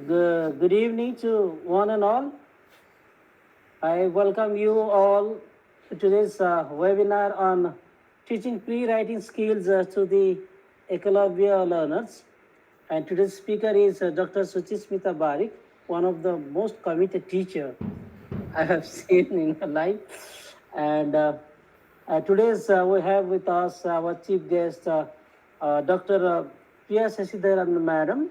Good evening to one and all. I welcome you all to today's webinar on teaching pre-writing skills to the Ekalavya learners. And today's speaker is Dr. Suchismita Barik, one of the most committed teacher I have seen in my life. And today's we have with us our chief guest, Dr. Priya S, Madam,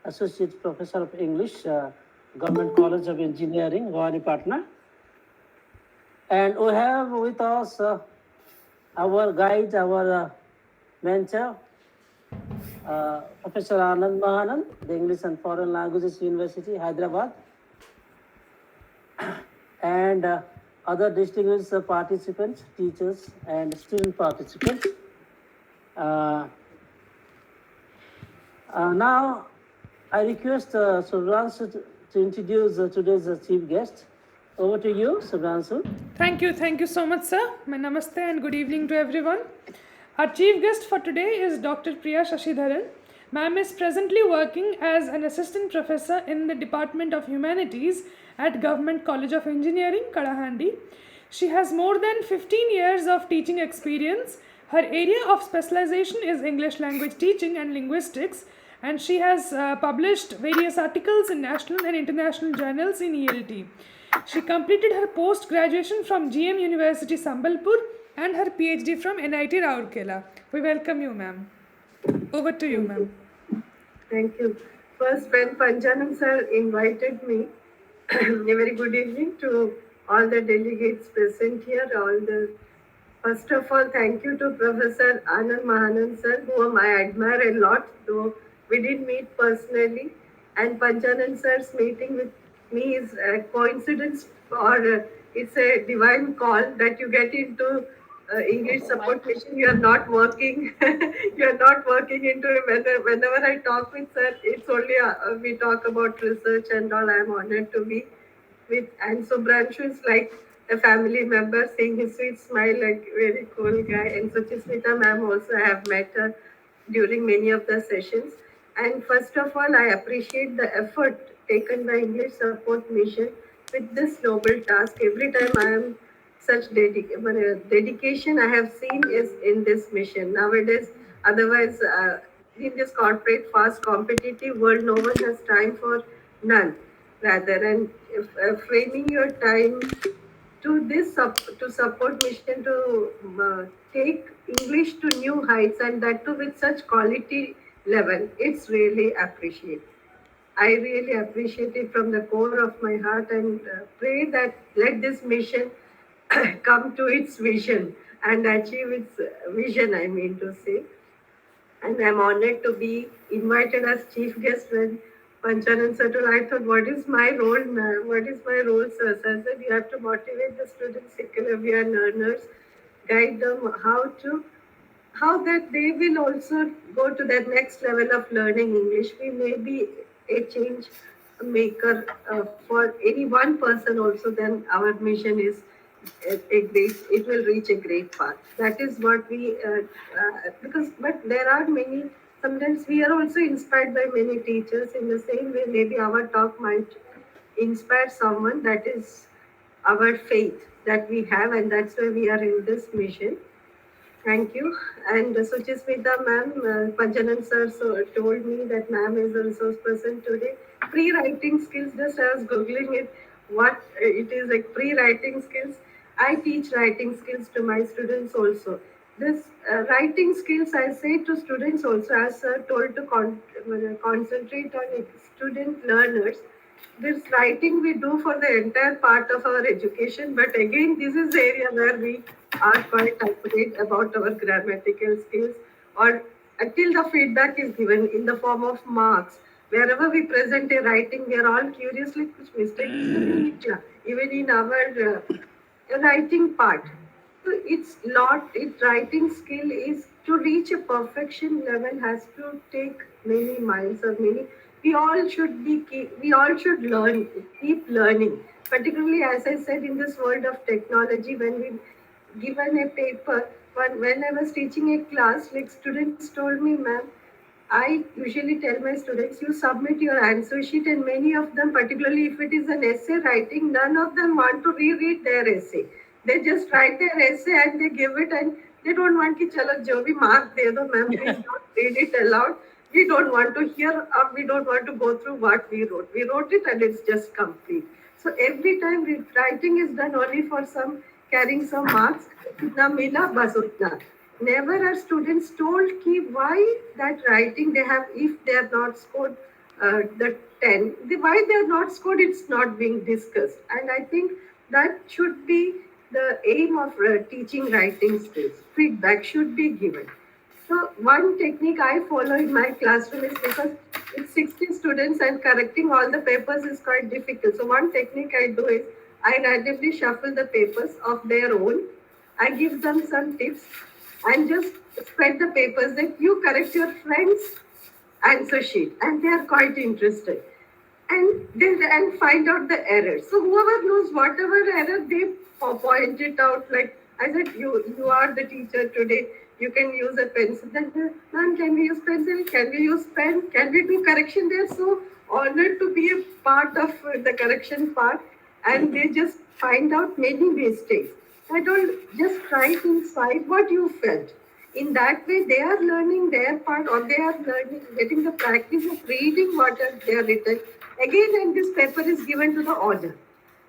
Associate Professor of English, Government College of Engineering, Guwahati, Patna. And we have with us our guide, our mentor, Professor Anand Mahanan, the English and Foreign Languages University, Hyderabad, and other distinguished participants, teachers, and student participants. Now, I request Subhranshu to introduce today's chief guest. Over to you, Subhranshu. Thank you so much, sir. My namaste and good evening to everyone. Our chief guest for today is Dr. Priya Shashidharan. Ma'am is presently working as an assistant professor in the Department of Humanities at Government College of Engineering, Kalahandi. She has more than 15 years of teaching experience. Her area of specialization is English language teaching and linguistics, and she has published various articles in national and international journals in ELT. She completed her post-graduation from GM University, Sambalpur, and her Ph.D. from NIT Rourkela. We welcome you, ma'am. Over to you, ma'am. Thank you. First, when Panjanam sir invited me, a very good evening to all the delegates present here. First of all, thank you to Professor Anand Mahanan sir, whom I admire a lot, though we didn't meet personally. And Panjanam sir's meeting with me is a coincidence, or it's a divine call that you get into English support mission. You are not working. You are not working into it. Whenever I talk with sir, it's only we talk about research and all. I am honored to be with, and Subhranshu is like a family member, seeing his sweet smile, like very cool guy. And Suchismita ma'am also, I have met her during many of the sessions. And first of all, I appreciate the effort taken by English Support Mission with this noble task. Every time I am such dedication I have seen is in this mission. Nowadays, otherwise, in this corporate, fast, competitive world, no one has time for none. Rather, and if, framing your time to this to support mission to take English to new heights, and that too with such quality level, it's really appreciated. I really appreciate it from the core of my heart, and pray that let this mission come to its vision and achieve its vision, I mean to say. And I'm honored to be invited as chief guest when Panchanan said, I thought, what is my role, ma'am? What is my role, sir? So I said, you have to motivate the students, Ekalavya learners, guide them how that they will also go to that next level of learning English. We may be a change maker for any one person also, then our mission is it will reach a great path. That is what we, but there are many, sometimes we are also inspired by many teachers. In the same way, maybe our talk might inspire someone. That is our faith that we have, and that's why we are in this mission. Thank you. And Suchismita ma'am, Panjanan sir told me that ma'am is a resource person today. Pre-writing skills, just I was Googling it, what it is, like pre-writing skills. I teach writing skills to my students also. This writing skills, I say to students also, as sir told to concentrate on student learners. This writing we do for the entire part of our education, but again, this is the area where we are quite accurate about our grammatical skills, or until the feedback is given in the form of marks. Wherever we present a writing, we are all curiously mistakes, even in our writing part. So its writing skill is to reach a perfection level has to take many miles or many. We all should learn, keep learning. Particularly, as I said, in this world of technology, when we given a paper, when I was teaching a class, like students told me, ma'am, I usually tell my students, you submit your answer sheet, and many of them, particularly if it is an essay writing, none of them want to reread their essay. They just write their essay and they give it, and they don't want ki chalo jo bhi mark de do, ma'am, please don't read it aloud. We don't want to hear, or we don't want to go through what we wrote. We wrote it and it's just complete. So every time writing is done only for some carrying some marks. Itna mila bas utna. Never are students told ki why that writing they have, if they are not scored the 10, why they are not scored, it's not being discussed. And I think that should be the aim of teaching writing skills. Feedback should be given. So one technique I follow in my classroom is, because it's 60 students and correcting all the papers is quite difficult. So one technique I do is I randomly shuffle the papers of their own. I give them some tips and just spread the papers that you correct your friend's answer sheet, and they are quite interested. And find out the error. So whoever knows whatever error, they point it out. Like I said, you are the teacher today. You can use a pencil. Then, ma'am, can we use pencil? Can we use pen? Can we do correction? They're so honored to be a part of the correction part, and they just find out many mistakes. I told, just write inside what you felt. In that way, they are learning their part, or they are learning, getting the practice of reading what they are written. Again, and this paper is given to the owner.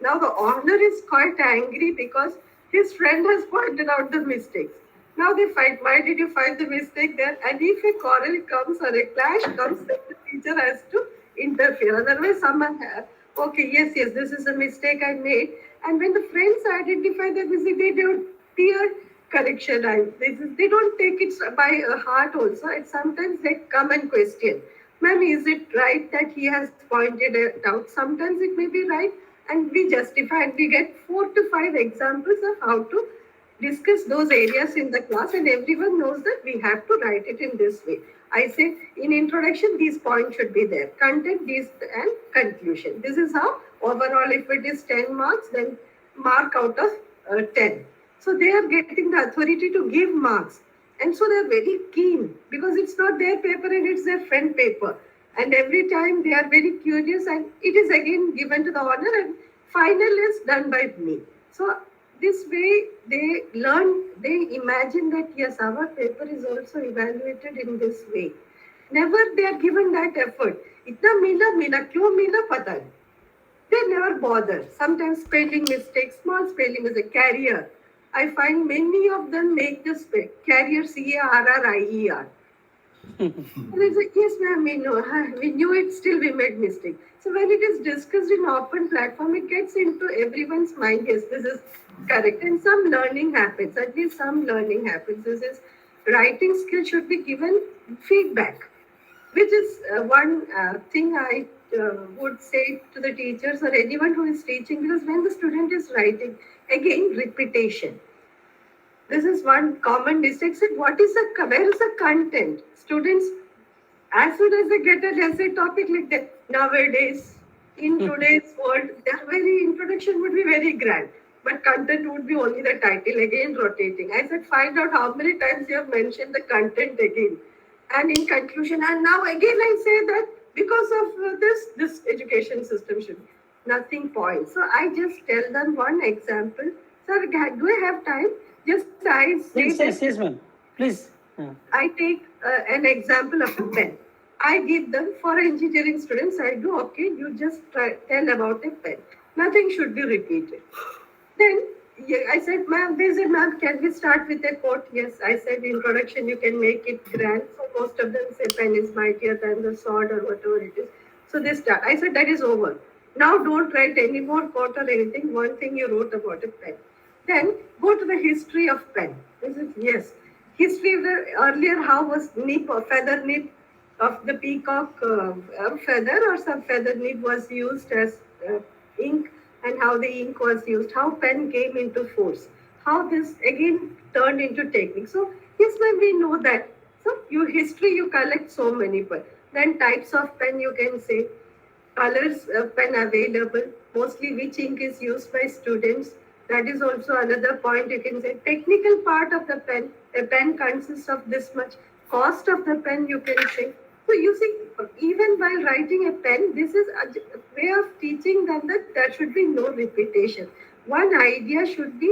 Now the owner is quite angry because his friend has pointed out the mistakes. Now they fight. Why did you find the mistake there? And if a quarrel comes or a clash comes, then the teacher has to interfere. Otherwise, someone has, okay, yes, this is a mistake I made. And when the friends identify the mistake, they do peer correction. They don't take it by heart also. And sometimes they come and question. Ma'am, is it right that he has pointed it out? Sometimes it may be right, and we justify, and we get 4 to 5 examples of how to discuss those areas in the class, and everyone knows that we have to write it in this way. I say in introduction, these points should be there. Content, these, and conclusion. This is how overall, if it is 10 marks, then mark out of 10. So they are getting the authority to give marks. And so they're very keen, because it's not their paper and it's their friend paper. And every time they are very curious, and it is again given to the owner, and final is done by me. So this way they learn, they imagine that yes, our paper is also evaluated in this way. Never they are given that effort. Itna mila, kyo mila pata nahi. They never bother. Sometimes spelling mistakes, small spelling is a carrier. I find many of them make this carrier CARRIER. They say, yes, ma'am, we know. We knew it, still we made mistake. So when it is discussed in open platform, it gets into everyone's mind, yes, this is correct. And some learning happens, at least some learning happens. This is writing skill should be given feedback, which is one thing I would say to the teachers or anyone who is teaching, because when the student is writing, again, repetition. This is one common mistake. Where is the content? Students, as soon as they get an essay topic like that, nowadays, in today's world, their very introduction would be very grand, but content would be only the title, again rotating. I said, find out how many times you have mentioned the content again. And in conclusion, and now again I say that because of this education system should nothing point. So I just tell them one example. Sir, do I have time? Just I say Yes, ma'am. Please. I take an example of a pen. I give them for engineering students. I do, okay, you just tell about a pen. Nothing should be repeated. Then I said, ma'am, they said, ma'am, can we start with a quote? Yes, I said, introduction, you can make it grand. So most of them say pen is mightier than the sword or whatever it is. So they start. I said, that is over. Now don't write any more quote or anything. One thing you wrote about a pen. Then go to the history of pen. I said, yes. History of the earlier, how was nib or feather nib of the peacock feather, or some feather nib was used as ink, and how the ink was used, how pen came into force, how this again turned into technique. So yes, when we know that. So history you collect so many, but then types of pen you can say, colors of pen available, mostly which ink is used by students. That is also another point you can say. Technical part of the pen, a pen consists of this much. Cost of the pen you can say. So you see, even while writing a pen, this is a way of teaching them that there should be no repetition. One idea should be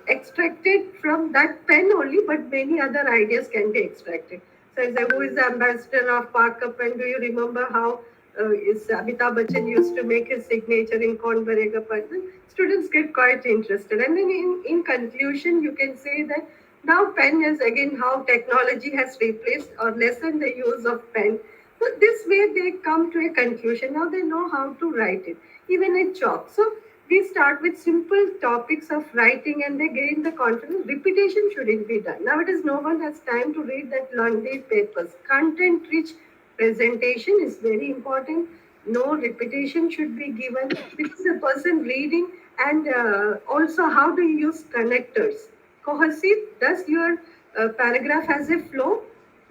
extracted from that pen only, but many other ideas can be extracted. So, who is the ambassador of Parker Pen? Do you remember how is Amitabh Bachchan used to make his signature in Kaun Banega Pen? Students get quite interested. And then in conclusion, you can say that now pen is again how technology has replaced or lessened the use of pen. So this way they come to a conclusion. Now they know how to write it, even in chalk. So we start with simple topics of writing and they gain the confidence. Repetition shouldn't be done. Nowadays, no one has time to read that lengthy papers. Content rich presentation is very important. No repetition should be given because the person reading and also how do you use connectors. Cohesive, does your paragraph has a flow?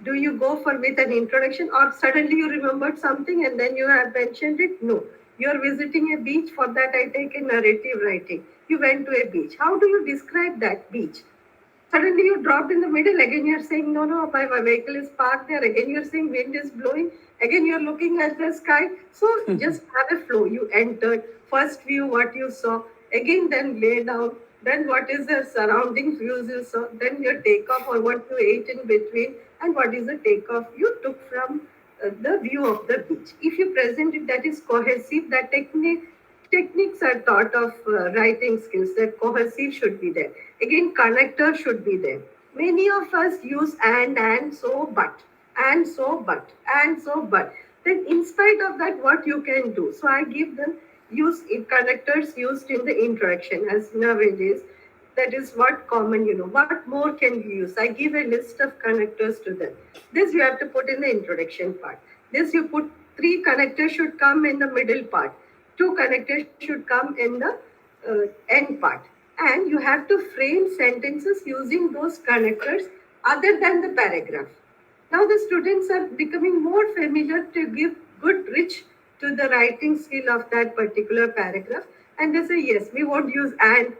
Do you go for with an introduction or suddenly you remembered something and then you have mentioned it? No. You are visiting a beach, for that I take a narrative writing. You went to a beach. How do you describe that beach? Suddenly you dropped in the middle. Again you're saying, no, no, my vehicle is parked there. Again you're saying wind is blowing. Again you're looking at the sky. So just have a flow. You entered, first view, what you saw. Again then lay down. Then what is the surrounding views you saw. Then your takeoff or what you ate in between. And what is the takeoff you took from the view of the beach. If you present it, that is cohesive. That techniques are taught of writing skills. That cohesive should be there. Again, connector should be there. Many of us use and so but and so but and so but. Then in spite of that, what you can do? So I give them use connectors used in the introduction as nowadays. That is what common, what more can you use? I give a list of connectors to them. This you have to put in the introduction part. This you put, 3 connectors should come in the middle part. 2 connectors should come in the end part. And you have to frame sentences using those connectors other than the paragraph. Now the students are becoming more familiar to give good rich to the writing skill of that particular paragraph. And they say, yes, we won't use and.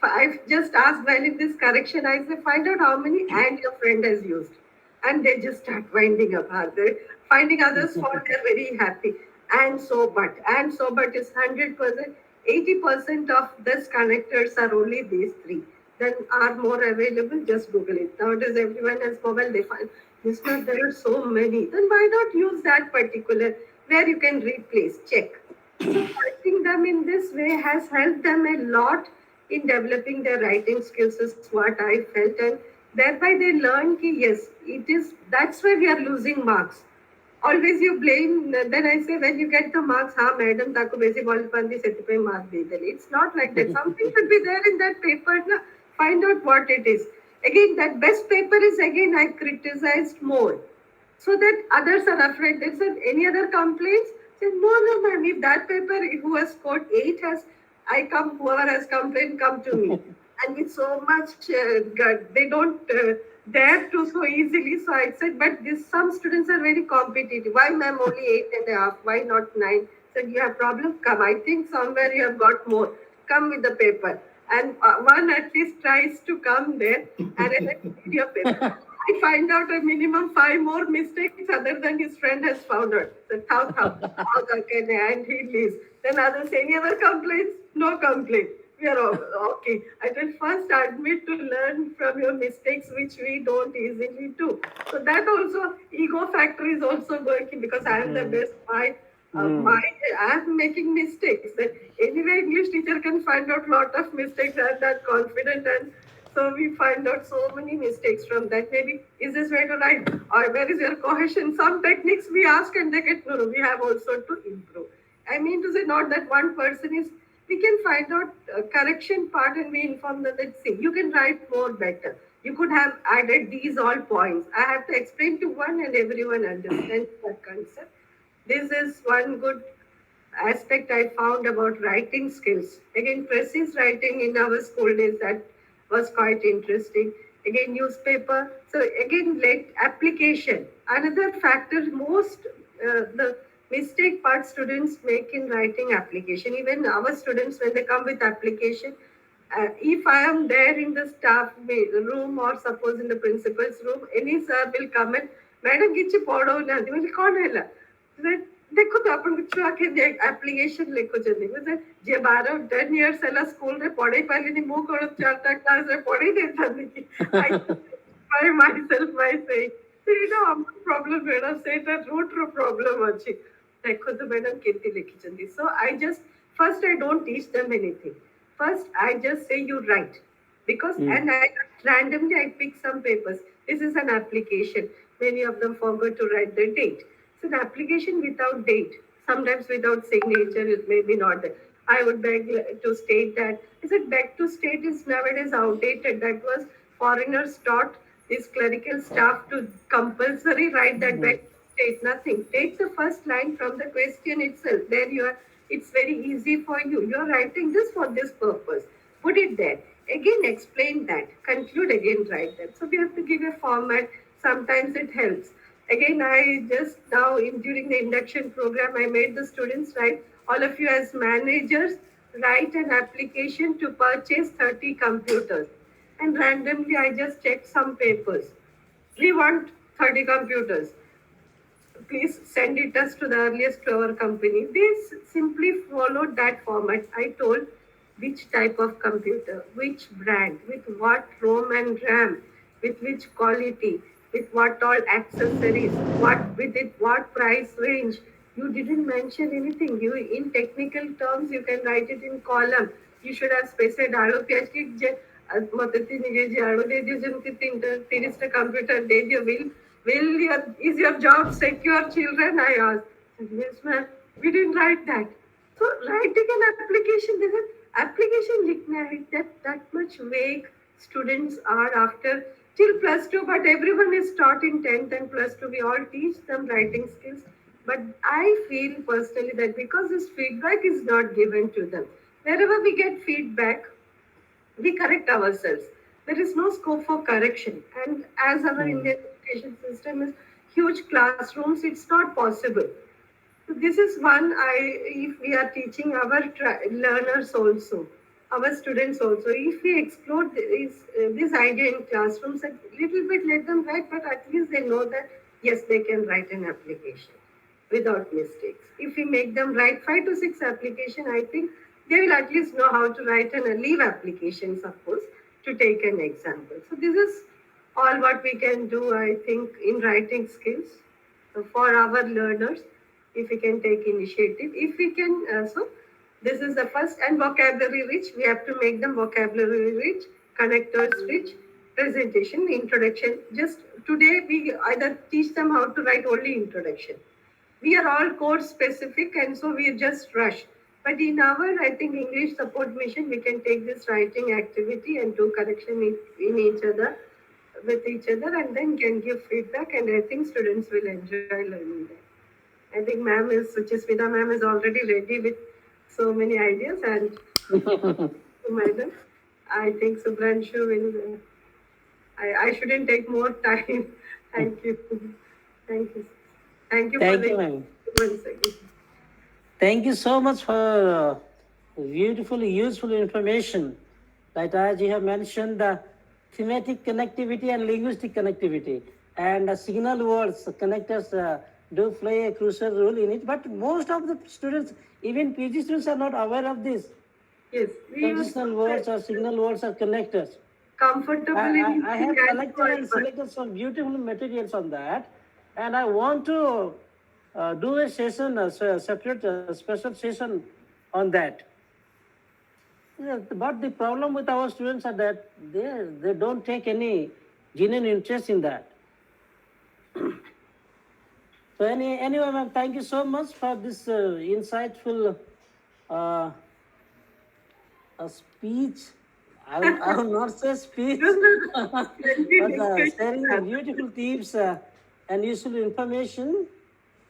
I've just asked while in this correction, I say, find out how many and your friend has used. And they just start winding up. Are they finding others fault? They're very happy. And so but is 100%. 80% of these connectors are only these 3. Then are more available, just Google it. Nowadays, everyone has mobile, they find, Mister, there are so many. Then why not use that particular where you can replace, check. So writing them in this way has helped them a lot in developing their writing skills is what I felt. And thereby they learn ki yes, it is, that's why we are losing marks. Always you blame, then I say when you get the marks, madam, taku basic pandi setipai mark deedali. It's not like that. Something should be there in that paper. Na? Find out what it is. Again, that best paper is again I criticized more. So that others are afraid. They said, any other complaints? Said, no, ma'am, if that paper who has scored 8 has, whoever has complained, come to me. And with so much gut, they don't dare to so easily. So I said, but some students are very competitive. Why, ma'am, only 8.5? Why not 9? Said, you have problem? Come. I think somewhere you have got more. Come with the paper. And one at least tries to come there and I read your paper. I find out a minimum 5 more mistakes other than his friend has found out. So, and he leaves. Then others, any other complaints? No complaint. We are okay. I will first admit to learn from your mistakes, which we don't easily do. So that also, ego factor is also working because I am the best. I am making mistakes. Anyway, English teacher can find out lot of mistakes. I am that confident, and so we find out so many mistakes from that. Maybe is this way to write, or where is your cohesion? Some techniques we ask and they get no. We have also to improve. I mean to say, not that one person is. We can find out correction part and we inform them that see, you can write more better. You could have added these all points. I have to explain to one and everyone understands that concept. This is one good aspect I found about writing skills. Again, precise writing in our school days, that was quite interesting. Again, newspaper. So again, application. Another factor, most the mistake part students make in writing application. Even our students, when they come with application, if I am there in the staff room or suppose in the principal's room, any sir will come and madam କିଛି ପଢଉନାହାନ୍ତି ବୋଲି କଣ ହେଲା ଦେଖନ୍ତୁ ଆପଣଙ୍କ ଛୁଆ କେମିତି application ଲେଖୁଛନ୍ତି ଯେ 12-10 years ହେଲା ସ୍କୁଲରେ ପଢେଇ ପାରିଲିନି ମୁଁ କଣ 4ଟା କ୍ଲାସରେ ପଢେଇ ଦେଇଥାନ୍ତି କି by myself by saying ସେଇଟା ଆମର ପ୍ରୋବ୍ଲେମ ମ୍ୟାଡମ ସେଇଟା ରୁଟ ର ପ୍ରୋବ୍ଲେମ ଅଛି ଦେଖନ୍ତୁ ମ୍ୟାଡମ କେମିତି ଲେଖିଛନ୍ତି so I just first I don't teach them anything first I just say you write because and I randomly I pick some papers. This is an application. Many of them forgot to write the date. It's an application without date. Sometimes without signature, it may be not there. I would beg to state that. Is it beg to state is nowadays outdated? That was foreigners taught this clerical staff to compulsory write that beg to state. Nothing. Take the first line from the question itself. There you are. It's very easy for you. You are writing this for this purpose. Put it there. Again, explain that. Conclude again, write that. So we have to give a format. Sometimes it helps. Again, I just now during the induction program, I made the students write. All of you as managers write an application to purchase 30 computers. And randomly, I just checked some papers. We want 30 computers. Please send it us to the earliest to our company. They simply followed that format. I told which type of computer, which brand, with what ROM and RAM, with which quality, with what all accessories, what price range. You didn't mention anything. You in technical terms you can write it in column. You should have specified आलू प्याज की मत आलू दे दियो जमती 30 computer दे दियो is your job secure children? I asked. Yes, ma'am. We didn't write that. So writing an application, there's an application लिखना है that much vague students are after till +2, but everyone is taught in 10th and +2. We all teach them writing skills. But I feel personally that because this feedback is not given to them, wherever we get feedback, we correct ourselves. There is no scope for correction. And as our Indian education system is huge classrooms, it's not possible. So this is one, if we are teaching our learners also, our students also, if we explore this idea in classrooms, a little bit let them write, but at least they know that, yes, they can write an application without mistakes. If we make them write 5 to 6 application, I think they will at least know how to write a leave application, suppose, to take an example. So this is all what we can do, I think, in writing skills for our learners, if we can take initiative. If we can, so this is the first, and vocabulary rich. We have to make them vocabulary rich, connectors rich, presentation, introduction. Just today, we either teach them how to write only introduction. We are all course specific, and so we just rush. But in our, I think, English support mission, we can take this writing activity and do correction in each other, with each other, and then can give feedback. And I think students will enjoy learning that. I think Suchismita ma'am is already ready with so many ideas, and madam, I think Subhranshu will. I shouldn't take more time. Thank you. Thank you. Thank you for Thank the you, ma'am. once again. Thank you so much for beautiful, useful information. Like as you have mentioned, the thematic connectivity and linguistic connectivity, and signal words connectors do play a crucial role in it. But most of the students, even PG students, are not aware of this. Yes, we use Conditional words or signal words are connectors. comfortably. I have collected and selected some beautiful materials on that, and I want to do a session, a separate special session on that. Yeah, but the problem with our students are that they don't take any genuine interest in that. So anyway, ma'am, thank you so much for this insightful speech. I will not say speech, but sharing beautiful tips and useful information.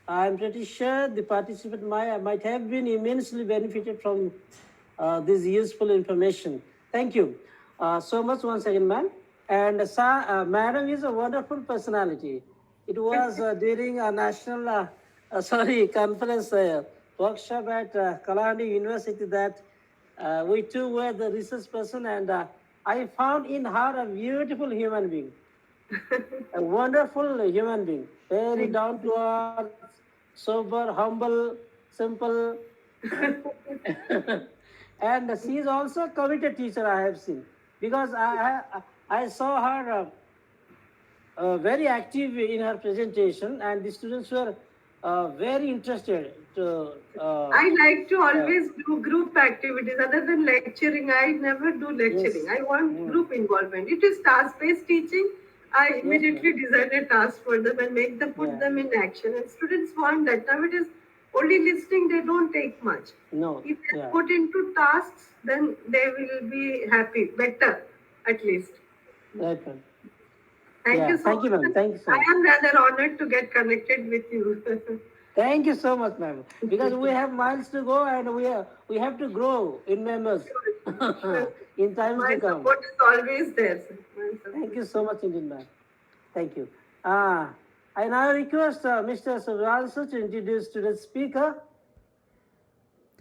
I'm pretty sure the participant might have been immensely benefited from this useful information. Thank you so much once again, ma'am. And madam is a wonderful personality. It was during a national, conference workshop at Kalahandi University that we too were the research person, and I found in her a beautiful human being, a wonderful human being. very down to earth, sober, humble, simple. And she is also a committed teacher, I have seen, because I saw her very active in her presentation, and the students were very interested to. I like to always do group activities other than lecturing. I never do lecturing. Yes. I want group involvement. It is task-based teaching. I immediately design a task for them and make them put them in action. And students want that. Now it is only listening, they don't take much. No. If they put into tasks, then they will be happy, better at least. Right. Thank you so Thank you, much. ma'am. Thank you so much. I am rather honored to get connected with you. Thank you so much, ma'am. Because we have miles to go, and we have to grow in members in times My to come. support is always there, sir. Thank you so much indeed, ma'am. Thank you. I now request Mr. Subhasu to introduce today's speaker.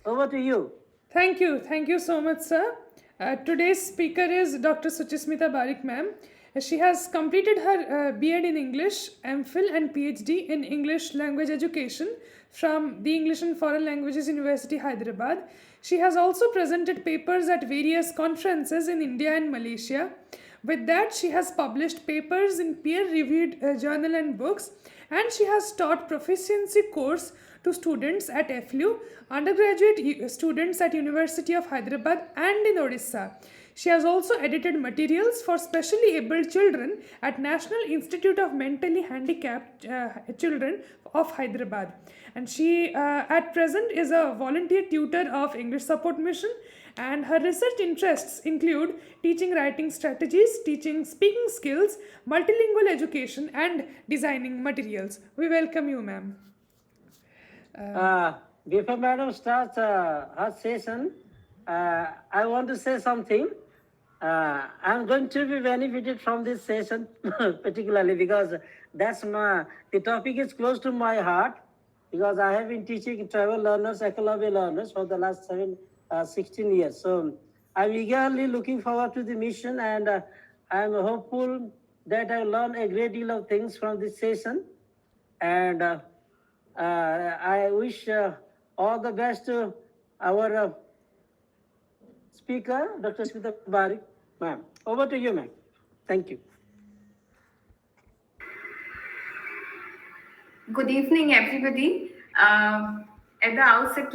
Over to you. Thank you. Thank you so much, sir. Today's speaker is Dr. Suchismita Barik, ma'am. She has completed her B.Ed in English, MPhil and Ph.D in English Language Education from the English and Foreign Languages University Hyderabad. She has also presented papers at various conferences in India and Malaysia. With that, she has published papers in peer-reviewed journal and books, and she has taught proficiency course to students at EFLU, undergraduate students at University of Hyderabad and in Odisha. She has also edited materials for specially abled children at National Institute of Mentally Handicapped Children of Hyderabad. And she at present is a volunteer tutor of English Support Mission, and her research interests include teaching writing strategies, teaching speaking skills, multilingual education, and designing materials. We welcome you, ma'am. Before Madam starts her session, I want to say something. I'm going to be benefited from this session particularly because the topic is close to my heart, because I have been teaching tribal learners, Ekalavya learners for the last 16 years. So I'm eagerly looking forward to the mission, and I'm hopeful that I learn a great deal of things from this session. And I wish all the best to our speaker, Dr. Suchismita Barik. Ma'am, over to you, ma'am. Thank you. Good evening, everybody. At the outset,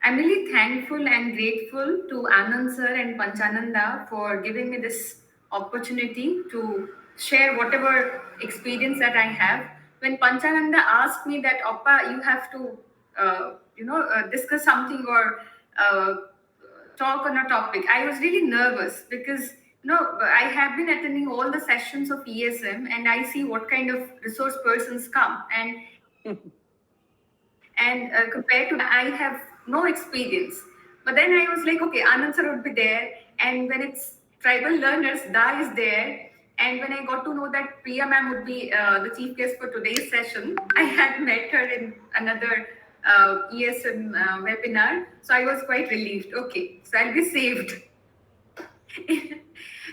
I'm really thankful and grateful to Anand sir and Panchananda for giving me this opportunity to share whatever experience that I have. When Panchananda asked me that, Oppa, you have to, discuss something or talk on a topic, I was really nervous because I have been attending all the sessions of ESM and I see what kind of resource persons come, and compared to I have no experience. But then I was like, okay, Anand sir would be there, and when it's tribal learners, Da is there, and when I got to know that Priya ma'am would be the chief guest for today's session, I had met her in another ESM webinar, so I was quite relieved. Okay, so I'll be saved.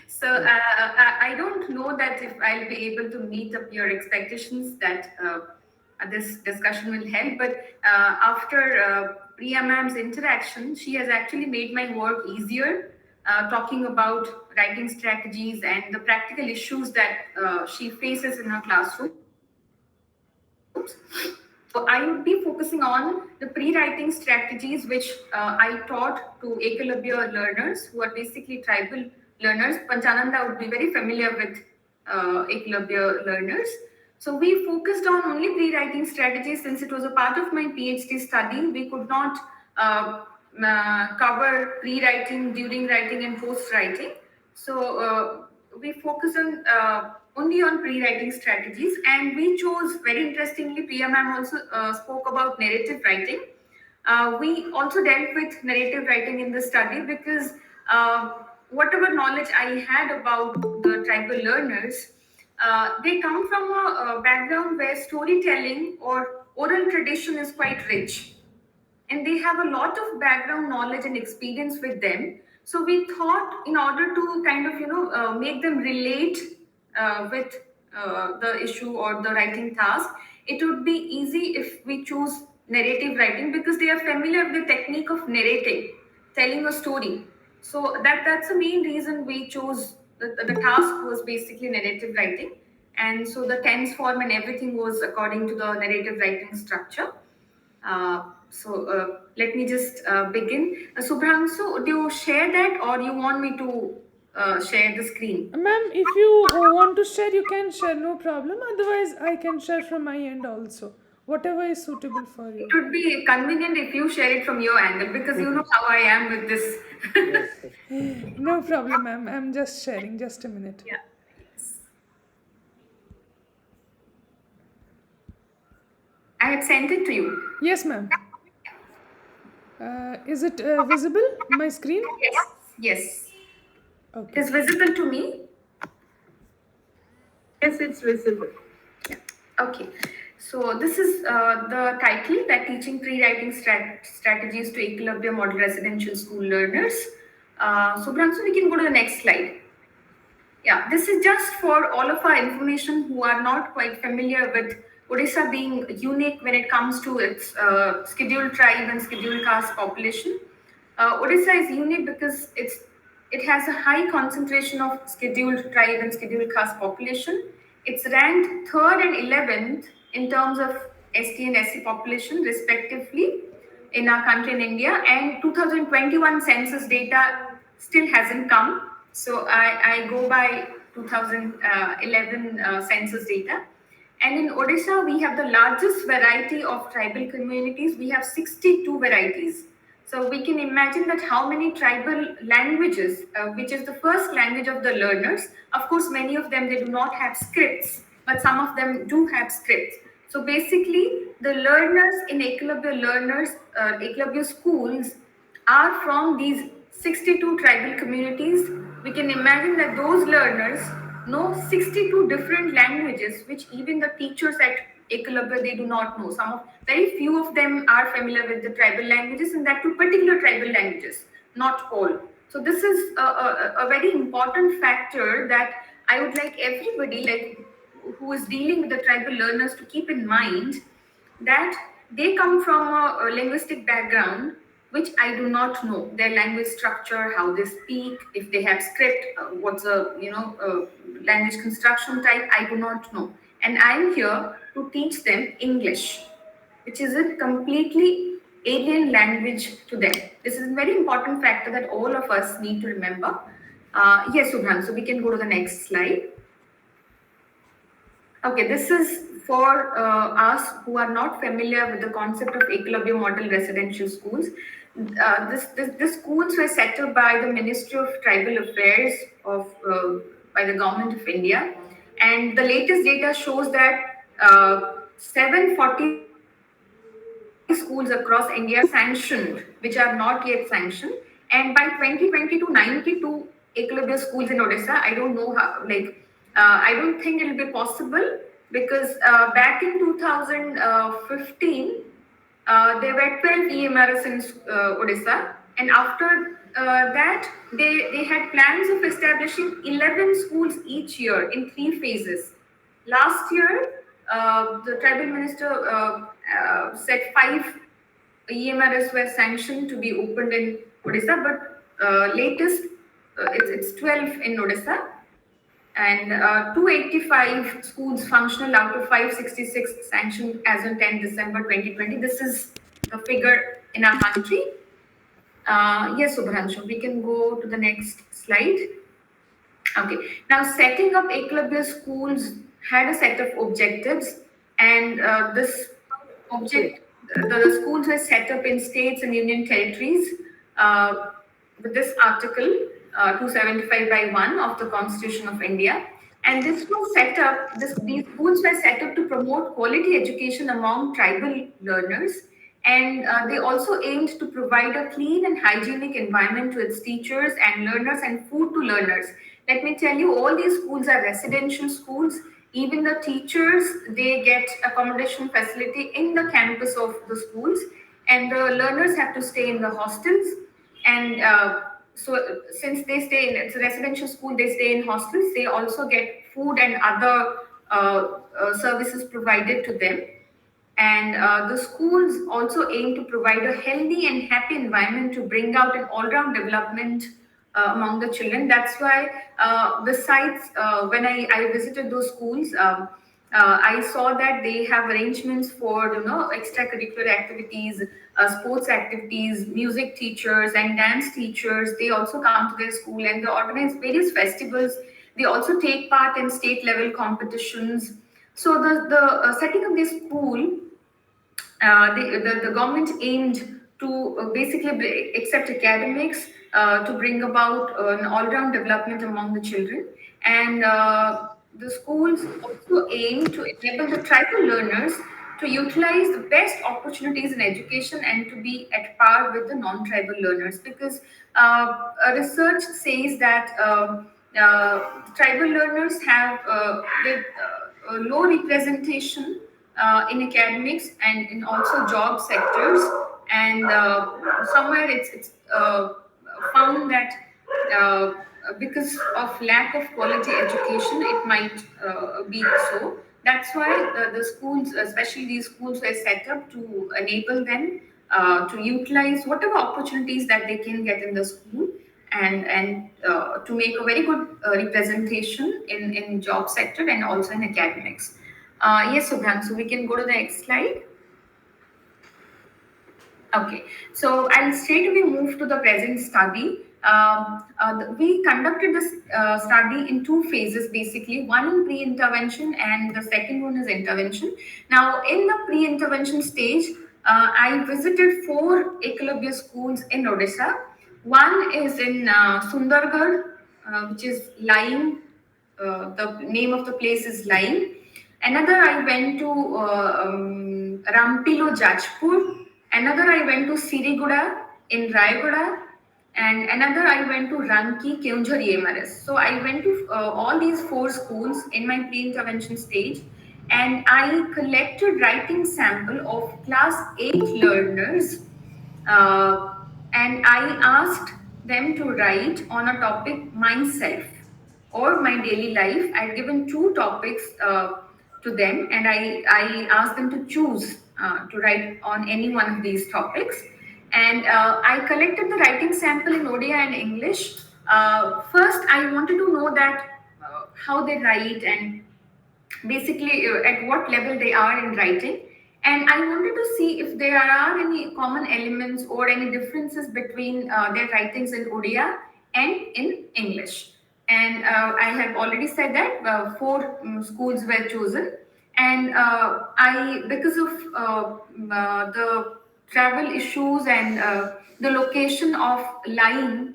So I don't know that if I'll be able to meet up your expectations that this discussion will help, but after Priya ma'am's interaction, she has actually made my work easier, talking about writing strategies and the practical issues that she faces in her classroom. So I would be focusing on the pre-writing strategies which I taught to Ekalavya learners who are basically tribal learners. Panchananda would be very familiar with Ekalavya learners. So we focused on only pre-writing strategies since it was a part of my PhD study. We could not cover pre-writing, during writing and post-writing. So we focused on only on pre-writing strategies, and we chose, very interestingly, Priya ma'am also spoke about narrative writing. We also dealt with narrative writing in the study because whatever knowledge I had about the tribal learners, they come from a background where storytelling or oral tradition is quite rich, and they have a lot of background knowledge and experience with them. So we thought, in order to kind of make them relate with the issue or the writing task, it would be easy if we choose narrative writing because they are familiar with the technique of narrating, telling a story. So that's the main reason we chose the task was basically narrative writing, and so the tense form and everything was according to the narrative writing structure. Let me just begin. Subhrangshu, do you share that or you want me to share the screen? Ma'am, if you want to share, you can share, no problem. Otherwise, I can share from my end also. Whatever is suitable for It you. would be convenient if you share it from your angle because you know how I am with this. Yes, yes. No problem, ma'am. I'm just sharing. Just a minute. Yeah. I had sent it to you. Yes, ma'am. Is it visible? My screen? Yes. Yes. It Okay. is visible to me. Yes, it's visible. Yeah. Okay. So this is the title, that teaching pre-writing strategies to Ekalavya model residential school learners. Subhrangshu, we can go to the next slide. Yeah, this is just for all of our information who are not quite familiar with Odisha being unique when it comes to its scheduled tribe and scheduled caste population. Odisha is unique because it has a high concentration of scheduled tribe and scheduled caste population. It's ranked third and 11th in terms of ST and SC population respectively in our country in India, and 2021 census data still hasn't come. So I go by 2011 census data. And in Odisha, we have the largest variety of tribal communities. We have 62 varieties. So we can imagine that how many tribal languages, which is the first language of the learners. Of course, many of them, they do not have scripts, but some of them do have scripts. So basically, the learners in Ekalavya schools are from these 62 tribal communities. We can imagine that those learners know 62 different languages, which even the teachers at Ekalavya, they do not know. Very few of them are familiar with the tribal languages, and that too particular tribal languages, not all. So this is a very important factor that I would like everybody, like who is dealing with the tribal learners, to keep in mind that they come from a linguistic background which I do not know their language structure, how they speak, if they have script, what's a language construction type, I do not know, and I'm here to teach them English, which is a completely alien language to them. This is a very important factor that all of us need to remember. Yes, Subhan, so we can go to the next slide. Okay, this is for us who are not familiar with the concept of Ekalavya model residential schools. The schools were set up by the Ministry of Tribal Affairs by the Government of India, and the latest data shows that 740 schools across India are sanctioned, which are not yet sanctioned. And by 2022, 92 Ekalavya schools in Odisha. I don't know how, I don't think it will be possible because back in 2015, there were 12 EMRS in Odisha. And after that, they had plans of establishing 11 schools each year in 3 phases. Last year, the tribal minister said 5 EMRS were sanctioned to be opened in Odisha, but latest it's 12 in Odisha, and 285 schools functional out of 566 sanctioned as on 10 December 2020. This is the figure in our country. Yes, Subhranshu, we can go to the next slide. Okay, now setting up Ekalavya schools had a set of objectives, and the schools were set up in states and union territories with this article 275 by 1 of the Constitution of India. And this was set up, these schools were set up to promote quality education among tribal learners, and they also aimed to provide a clean and hygienic environment to its teachers and learners, and food to learners. Let me tell you, all these schools are residential schools. Even the teachers, they get accommodation facility in the campus of the schools, and the learners have to stay in the hostels. And so since they stay in, it's a residential school, they stay in hostels, they also get food and other services provided to them. And the schools also aim to provide a healthy and happy environment to bring out an all-round development among the children. That's why, besides when I visited those schools, I saw that they have arrangements for extracurricular activities, sports activities, music teachers, and dance teachers. They also come to their school and they organize various festivals. They also take part in state level competitions. So the setting of this school, the government aimed to basically accept academics, to bring about an all-round development among the children. And the schools also aim to enable the tribal learners to utilize the best opportunities in education and to be at par with the non-tribal learners, because research says that tribal learners have low representation in academics and in also job sectors. And somewhere it's found that uh, because of lack of quality education, it might be so. That's why the schools, especially these schools, were set up to enable them to utilize whatever opportunities that they can get in the school, and to make a very good representation in job sector and also in academics. Yes, Subhang, so we can go to the next slide. Okay, so I'll straight away move to the present study. We conducted this study in two phases basically, one in pre-intervention and the second one is intervention. Now, in the pre-intervention stage, I visited four Ekalavya schools in Odisha. One is in Sundargarh, which is lying, the name of the place is lying. Another I went to Rampilo Jajpur. Another I went to Siriguda in Rayagada, and another I went to Ranki, Keonjhar, EMRS. So I went to all these four schools in my pre-intervention stage, and I collected writing sample of class 8 learners, and I asked them to write on a topic myself or my daily life. I'd given two topics to them, and I asked them to choose to write on any one of these topics. And I collected the writing sample in Odia and English. First, I wanted to know that how they write and basically at what level they are in writing. And I wanted to see if there are any common elements or any differences between their writings in Odia and in English. And I have already said that four schools were chosen. And I, because of the travel issues and the location of line,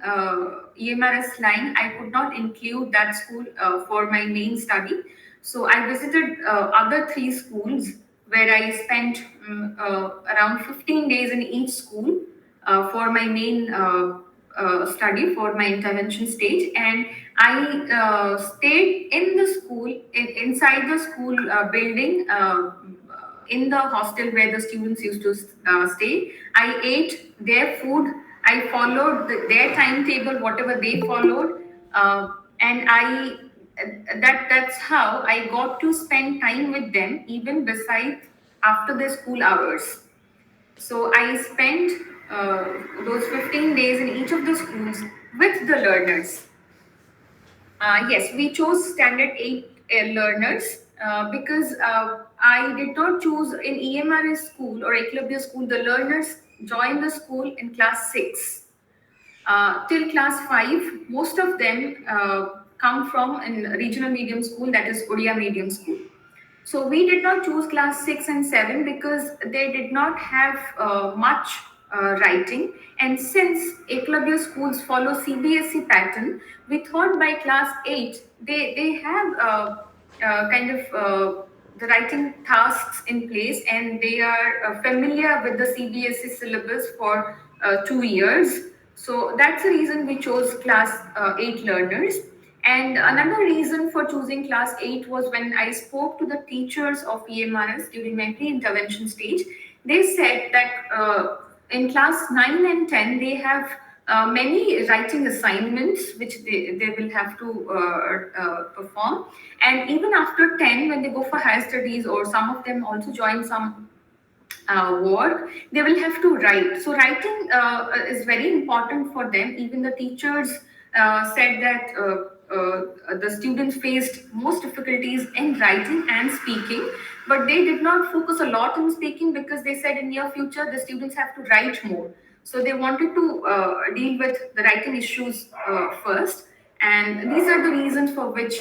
EMRS line, I could not include that school for my main study. So I visited other three schools where I spent around 15 days in each school for my main study, for my intervention stage. And I stayed in the school, inside the school building, in the hostel where the students used to stay. I ate their food. I followed their timetable, whatever they followed, and that's how I got to spend time with them, even besides after the school hours. So I spent those 15 days in each of the schools with the learners. Yes, we chose standard 8 learners because I did not choose in EMRS school or Ekalavya school. The learners joined the school in class 6. Till class 5, most of them come from a regional medium school, that is Odia medium school. So we did not choose class 6 and 7 because they did not have much writing. And since Ekalavya schools follow CBSE pattern, we thought by class 8 they have kind of the writing tasks in place, and they are familiar with the CBSE syllabus for 2 years. So that's the reason we chose class 8 learners. And another reason for choosing class 8 was when I spoke to the teachers of EMRS during my pre-intervention stage. They said that in class 9 and 10, they have many writing assignments which they will have to perform. And even after 10, when they go for higher studies, or some of them also join some work, they will have to write. So writing is very important for them. Even the teachers said that the students faced most difficulties in writing and speaking, but they did not focus a lot on speaking, because they said in near future the students have to write more. So they wanted to deal with the writing issues first, and these are the reasons for which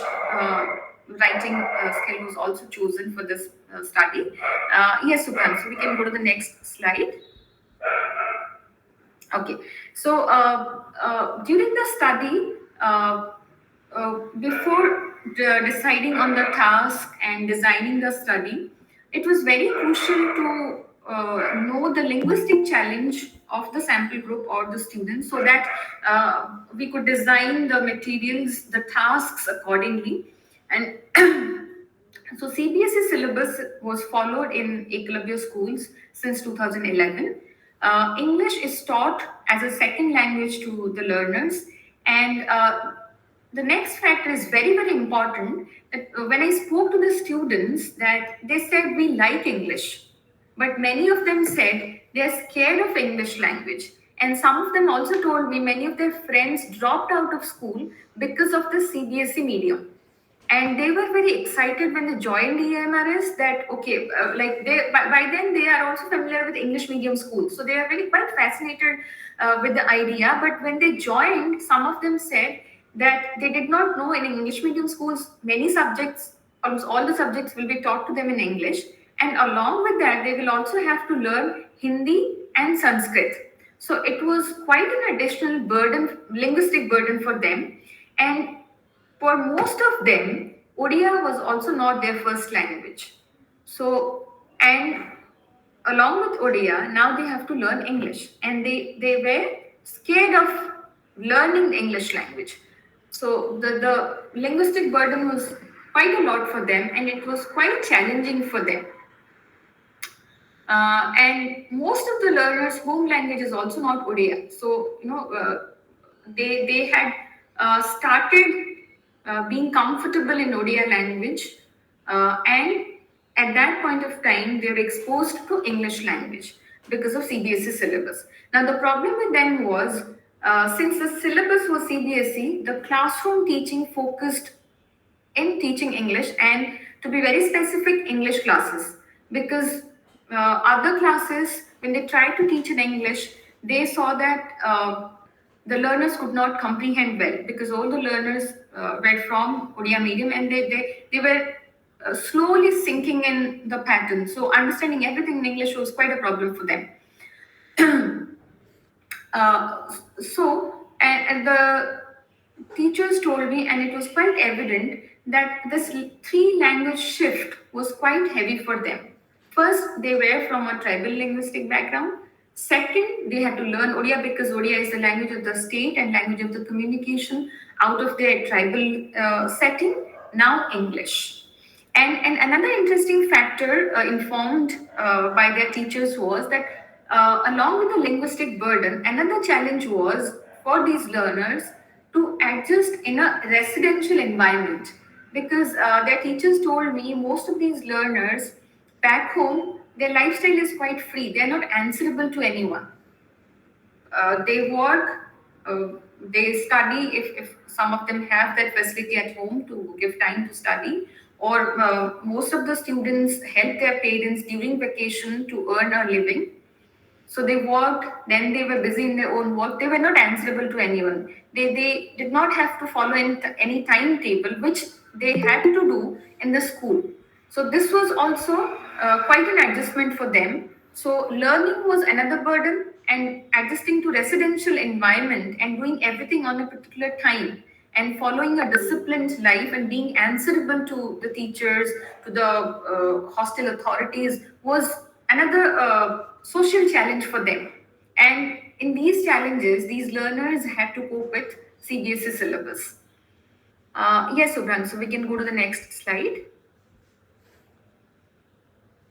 writing skill was also chosen for this study. Yes, Subhan, so we can go to the next slide. Okay, so during the study, before deciding on the task and designing the study, it was very crucial to know the linguistic challenge of the sample group or the students, so that we could design the materials, the tasks accordingly. And so CBSE syllabus was followed in Ekalavya schools since 2011. English is taught as a second language to the learners, and the next factor is very, very important. That when I spoke to the students, that they said we like English, but many of them said they are scared of English language. And some of them also told me many of their friends dropped out of school because of the CBSE medium. And they were very excited when they joined EMRS, that okay, like by then they are also familiar with English medium schools, so they are very quite fascinated with the idea. But when they joined, some of them said that they did not know in English medium schools many subjects, almost all the subjects will be taught to them in English, and along with that they will also have to learn Hindi and Sanskrit. So it was quite an additional burden, linguistic burden for them. And for most of them, Odia was also not their first language. So, and along with Odia, now they have to learn English, and they were scared of learning the English language. So the linguistic burden was quite a lot for them, and it was quite challenging for them. And most of the learners' home language is also not Odia. So, they had started being comfortable in Odia language, and at that point of time, they were exposed to English language because of CBSE syllabus. Now, the problem with them was, since the syllabus was CBSE, the classroom teaching focused in teaching English, and to be very specific, English classes. Because other classes, when they tried to teach in English, they saw that the learners could not comprehend well, because all the learners were from Odia medium, and they were slowly sinking in the pattern. So understanding everything in English was quite a problem for them. And the teachers told me, and it was quite evident, that this three language shift was quite heavy for them. First, they were from a tribal linguistic background. Second, they had to learn Odia, because Odia is the language of the state and language of the communication out of their tribal setting. Now English. And another interesting factor informed by their teachers was that, along with the linguistic burden, another challenge was for these learners to adjust in a residential environment, because their teachers told me most of these learners back home, their lifestyle is quite free. They are not answerable to anyone. They work, they study if some of them have that facility at home to give time to study, or most of the students help their parents during vacation to earn a living. So they worked, then they were busy in their own work. They were not answerable to anyone. They did not have to follow any timetable, which they had to do in the school. So this was also quite an adjustment for them. So learning was another burden, and adjusting to residential environment and doing everything on a particular time and following a disciplined life and being answerable to the teachers, to the hostel authorities, was another social challenge for them. And in these challenges, these learners had to cope with CBSE syllabus. Yes, Subran, so we can go to the next slide.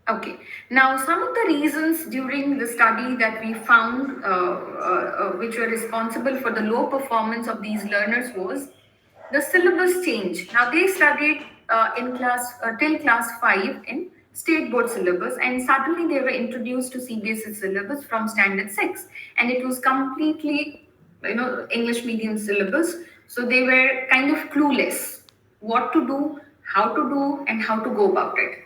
Okay. Now, some of the reasons during the study that we found, which were responsible for the low performance of these learners, was the syllabus change. Now, they studied in class till class 5 in state board syllabus, and suddenly they were introduced to CBSE syllabus from standard 6, and it was completely, English medium syllabus. So they were kind of clueless what to do, how to do, and how to go about it.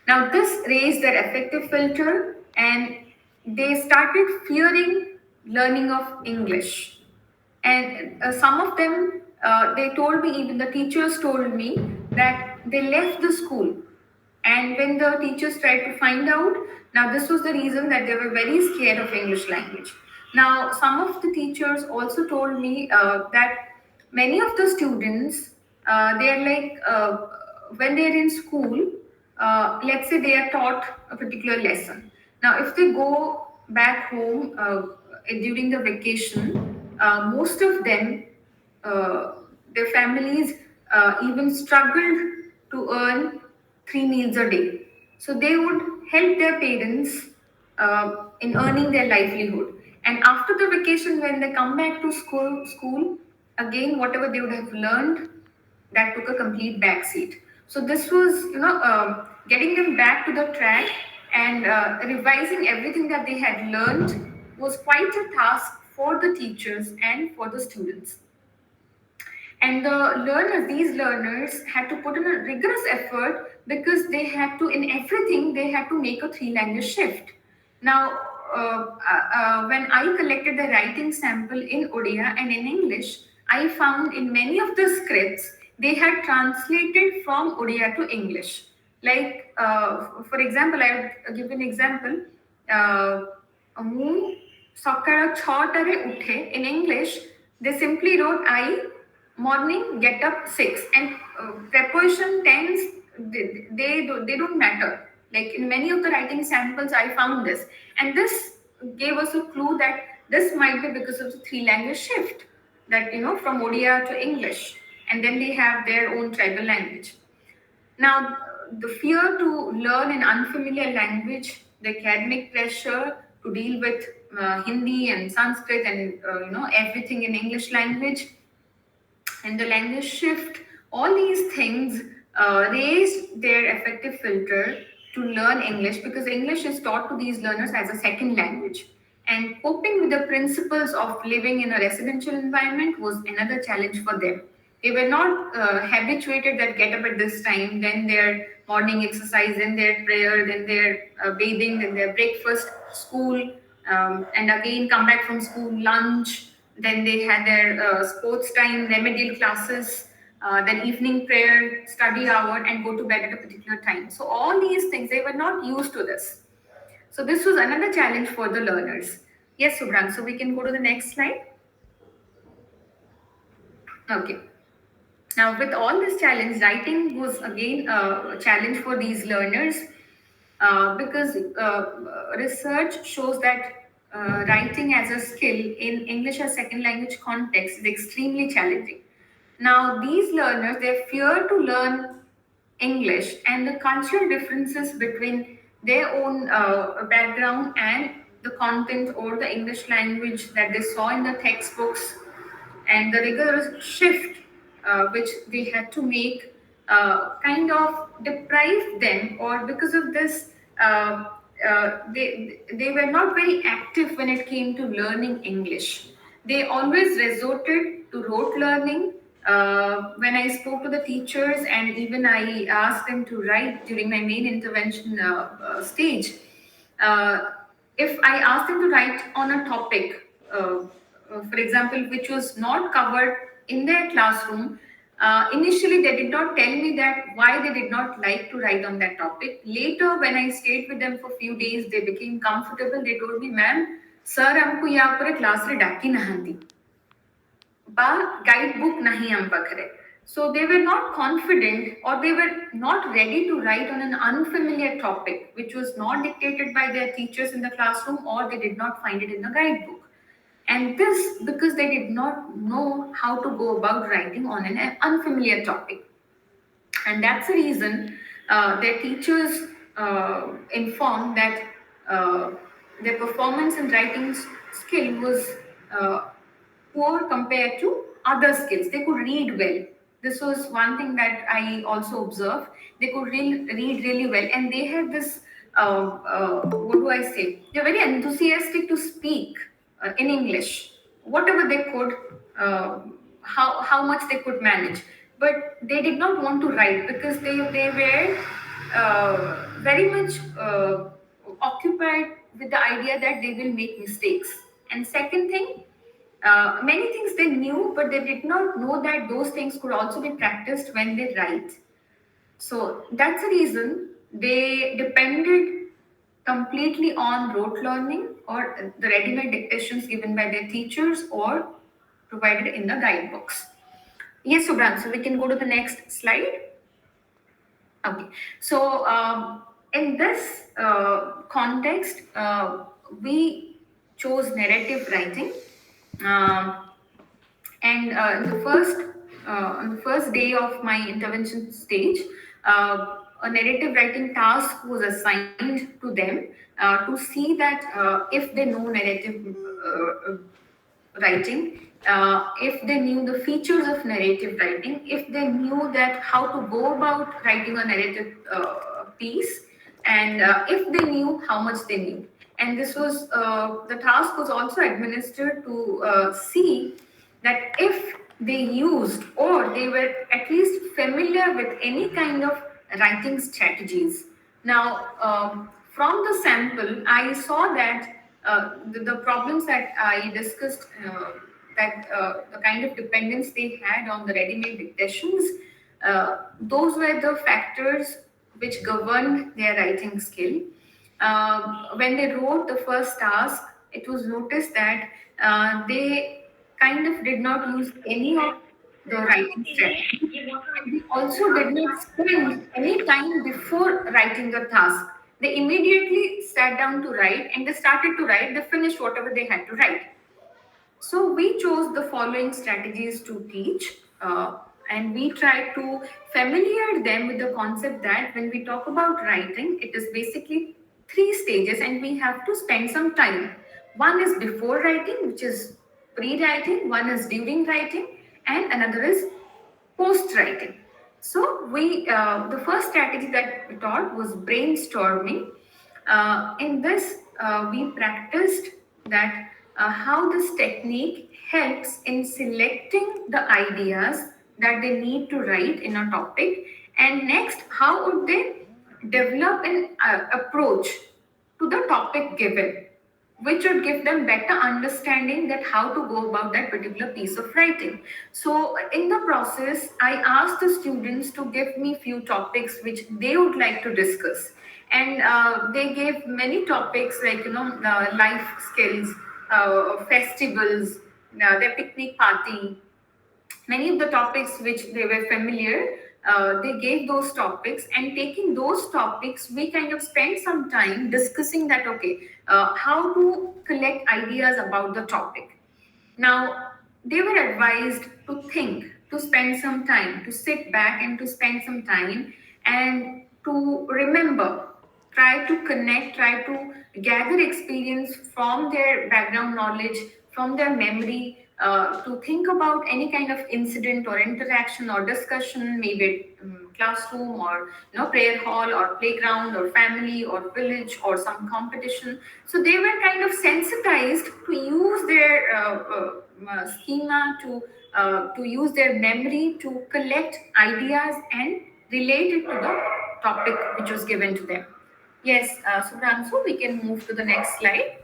Now, this raised their affective filter and they started fearing learning of English. And some of them, they told me, even the teachers told me that they left the school. And when the teachers tried to find out, now this was the reason that they were very scared of English language. Now, some of the teachers also told me that many of the students, they are like, when they are in school, let's say they are taught a particular lesson. Now, if they go back home during the vacation, most of them, uh, their families even struggled to earn 3 meals a day. So they would help their parents in earning their livelihood. And after the vacation, when they come back to school again, whatever they would have learned, that took a complete backseat. So this was, getting them back to the track and revising everything that they had learned was quite a task for the teachers and for the students. And these leerners had to put in a rigorous effort because they had to, in everything, they had to make a three-language shift. Now, when I collected the writing sample in Odia and in English, I found in many of the scripts, they had translated from Odia to English. Like, for example, I would give an example. ମୁଁ ସକାଳ 6টাରେ ଉଠେ in English, they simply wrote I morning get up 6, and preposition tense, they don't matter. Like in many of the writing samples I found this, and this gave us a clue that this might be because of the three language shift, that from Odia to English, and then they have their own tribal language. Now, the fear to learn an unfamiliar language, the academic pressure to deal with Hindi and Sanskrit and everything in English language, and the language shift, all these things raised their affective filter to learn English, because English is taught to these learners as a second language. And coping with the principles of living in a residential environment was another challenge for them. They were not habituated that get up at this time, then their morning exercise, then their prayer, then their bathing, then their breakfast, school, and again come back from school, lunch, then they had their sports time, remedial classes, then evening prayer, study hour, and go to bed at a particular time. So all these things, they were not used to this. So this was another challenge for the learners. Yes, Subrang, so we can go to the next slide. Okay. Now, with all this challenge, writing was again a challenge for these learners because research shows that writing as a skill in English as second language context is extremely challenging. Now, these learners, they fear to learn English, and the cultural differences between their own background and the content or the English language that they saw in the textbooks, and the rigorous shift which they had to make kind of deprived them, or because of this, they were not very active when it came to learning English. They always resorted to rote learning. When I spoke to the teachers and even I asked them to write during my main intervention stage, if I asked them to write on a topic, for example, which was not covered in their classroom, initially they did not tell me that why they did not like to write on that topic. Later, when I stayed with them for a few days, they became comfortable. They told me, ma'am, sir, हमको यहाँ पर class रे डाकी नहांदी, बा guide book नहीं हम पकड़े. So they were not confident, or they were not ready to write on an unfamiliar topic, which was not dictated by their teachers in the classroom, or they did not find it in the guidebook. And this because they did not know how to go about writing on an unfamiliar topic. And that's the reason their teachers informed that their performance in writing skill was poor compared to other skills. They could read well. This was one thing that I also observed. They could read really well, and they had this. What do I say? They're very enthusiastic to speak in English, whatever they could, how much they could manage. But they did not want to write because they were very much occupied with the idea that they will make mistakes. And second thing, many things they knew, but they did not know that those things could also be practiced when they write. So that's the reason they depended completely on rote learning or the ready-made dictations given by their teachers or provided in the guidebooks. Yes, Subran, so we can go to the next slide. Okay, so in this context, we chose narrative writing. Um, and on the first day of my intervention stage, a narrative writing task was assigned to them to see that if they know narrative writing, if they knew the features of narrative writing, if they knew that how to go about writing a narrative piece, and if they knew how much they knew. And this was the task was also administered to see that if they used or they were at least familiar with any kind of writing strategies. Now, from the sample, I saw that the problems that I discussed, that the kind of dependence they had on the ready-made dictations, those were the factors which governed their writing skill. When they wrote the first task, it was noticed that they kind of did not use any of the writing strategy. And they also did not spend any time before writing the task. They immediately sat down to write and they started to write, they finished whatever they had to write. So we chose the following strategies to teach, and we tried to familiar them with the concept that when we talk about writing, it is basically three stages, and we have to spend some time. One is before writing, which is pre-writing. One is during writing, and another is post-writing. So the first strategy that we taught was brainstorming. In this, we practiced that how this technique helps in selecting the ideas that they need to write in a topic, and next, how would they develop an approach to the topic given, which would give them better understanding that how to go about that particular piece of writing. So in the process, I asked the students to give me few topics which they would like to discuss, and they gave many topics like life skills, festivals, their picnic party, many of the topics which they were familiar. They gave those topics, and taking those topics, we kind of spent some time discussing that, okay, how to collect ideas about the topic. Now, they were advised to think, to spend some time, to sit back and to spend some time and to remember, try to connect, try to gather experience from their background knowledge, from their memory, to think about any kind of incident or interaction or discussion, maybe classroom or prayer hall or playground or family or village or some competition. So they were kind of sensitized to use their schema, to use their memory to collect ideas and relate it to the topic which was given to them. Yes, Subhranshu, we can move to the next slide.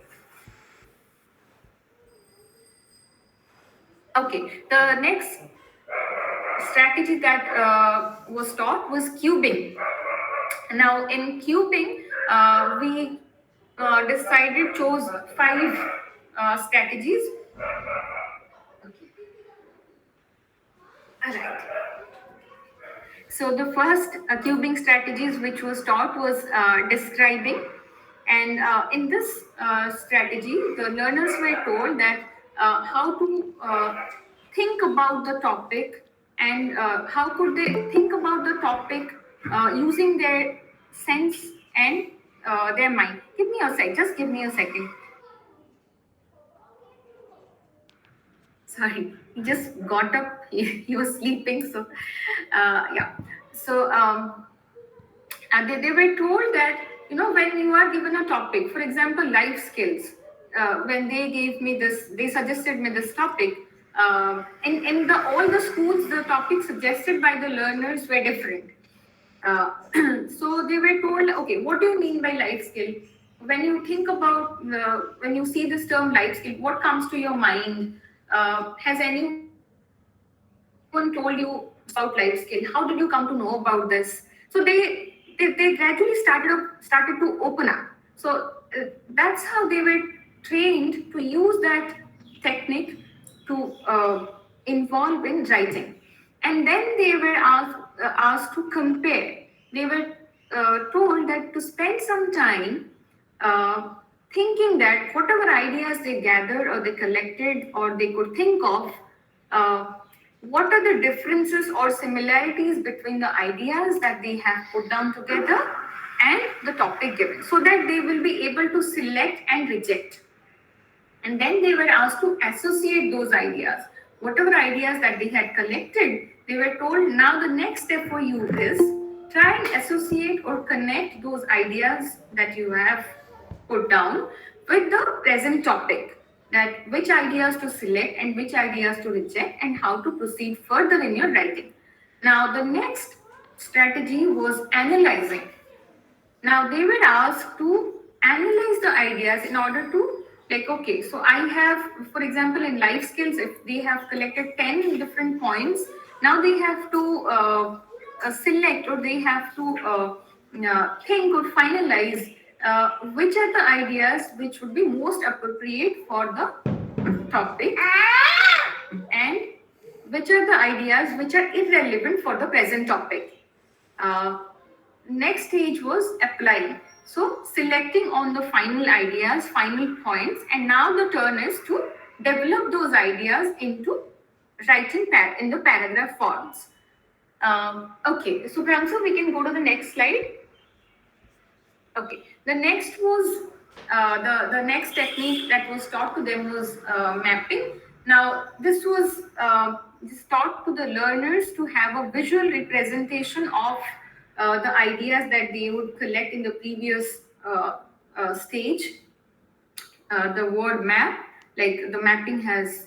Okay, the next strategy that was taught was cubing. Now, in cubing, we chose 5 strategies. All right. So the first cubing strategies which was taught was describing, and in this strategy, the learners were told that how to think about the topic, and how could they think about the topic using their sense and their mind. Give me a sec. Just give me a second. Sorry, he just got up. He was sleeping. So, yeah. So, they were told that, when you are given a topic, for example, life skills, when they gave me this, they suggested me this topic. In the all the schools, the topics suggested by the learners were different. Uh, so they were told, okay, what do you mean by life skill? When you think about, when you see this term life skill, what comes to your mind? Has anyone told you about life skill? How did you come to know about this? So they gradually started to open up. So that's how they were trained to use that technique to involve in writing. And then they were asked to compare. They were told that to spend some time thinking that whatever ideas they gathered or they collected or they could think of, uh, what are the differences or similarities between the ideas that they have put down together and the topic given, so that they will be able to select and reject. And then they were asked to associate those ideas. Whatever ideas that they had collected, they were told, now the next step for you is try and associate or connect those ideas that you have put down with the present topic. That which ideas to select and which ideas to reject, and how to proceed further in your writing. Now, the next strategy was analyzing. Now they were asked to analyze the ideas in order to, like, okay, so I have, for example, in life skills, if they have collected 10 different points, now they have to select, or they have to think or finalize which are the ideas which would be most appropriate for the topic, and which are the ideas which are irrelevant for the present topic. Uh, Next stage was applying. So selecting on the final ideas, final points, and now the turn is to develop those ideas into writing in the paragraph forms. Okay, so Pramsa, we can go to the next slide. Okay, the next was the next technique that was taught to them was mapping. Now, this was just taught to the learners to have a visual representation of the ideas that they would collect in the previous stage. The word map, like the mapping has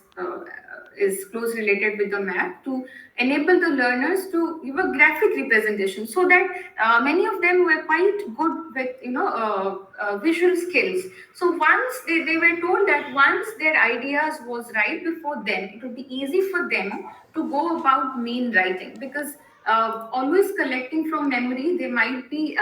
is close related with the map, to enable the learners to give a graphic representation, so that many of them were quite good with visual skills. So once they were told that once their ideas was right before them, it would be easy for them to go about main writing, because always collecting from memory, they might be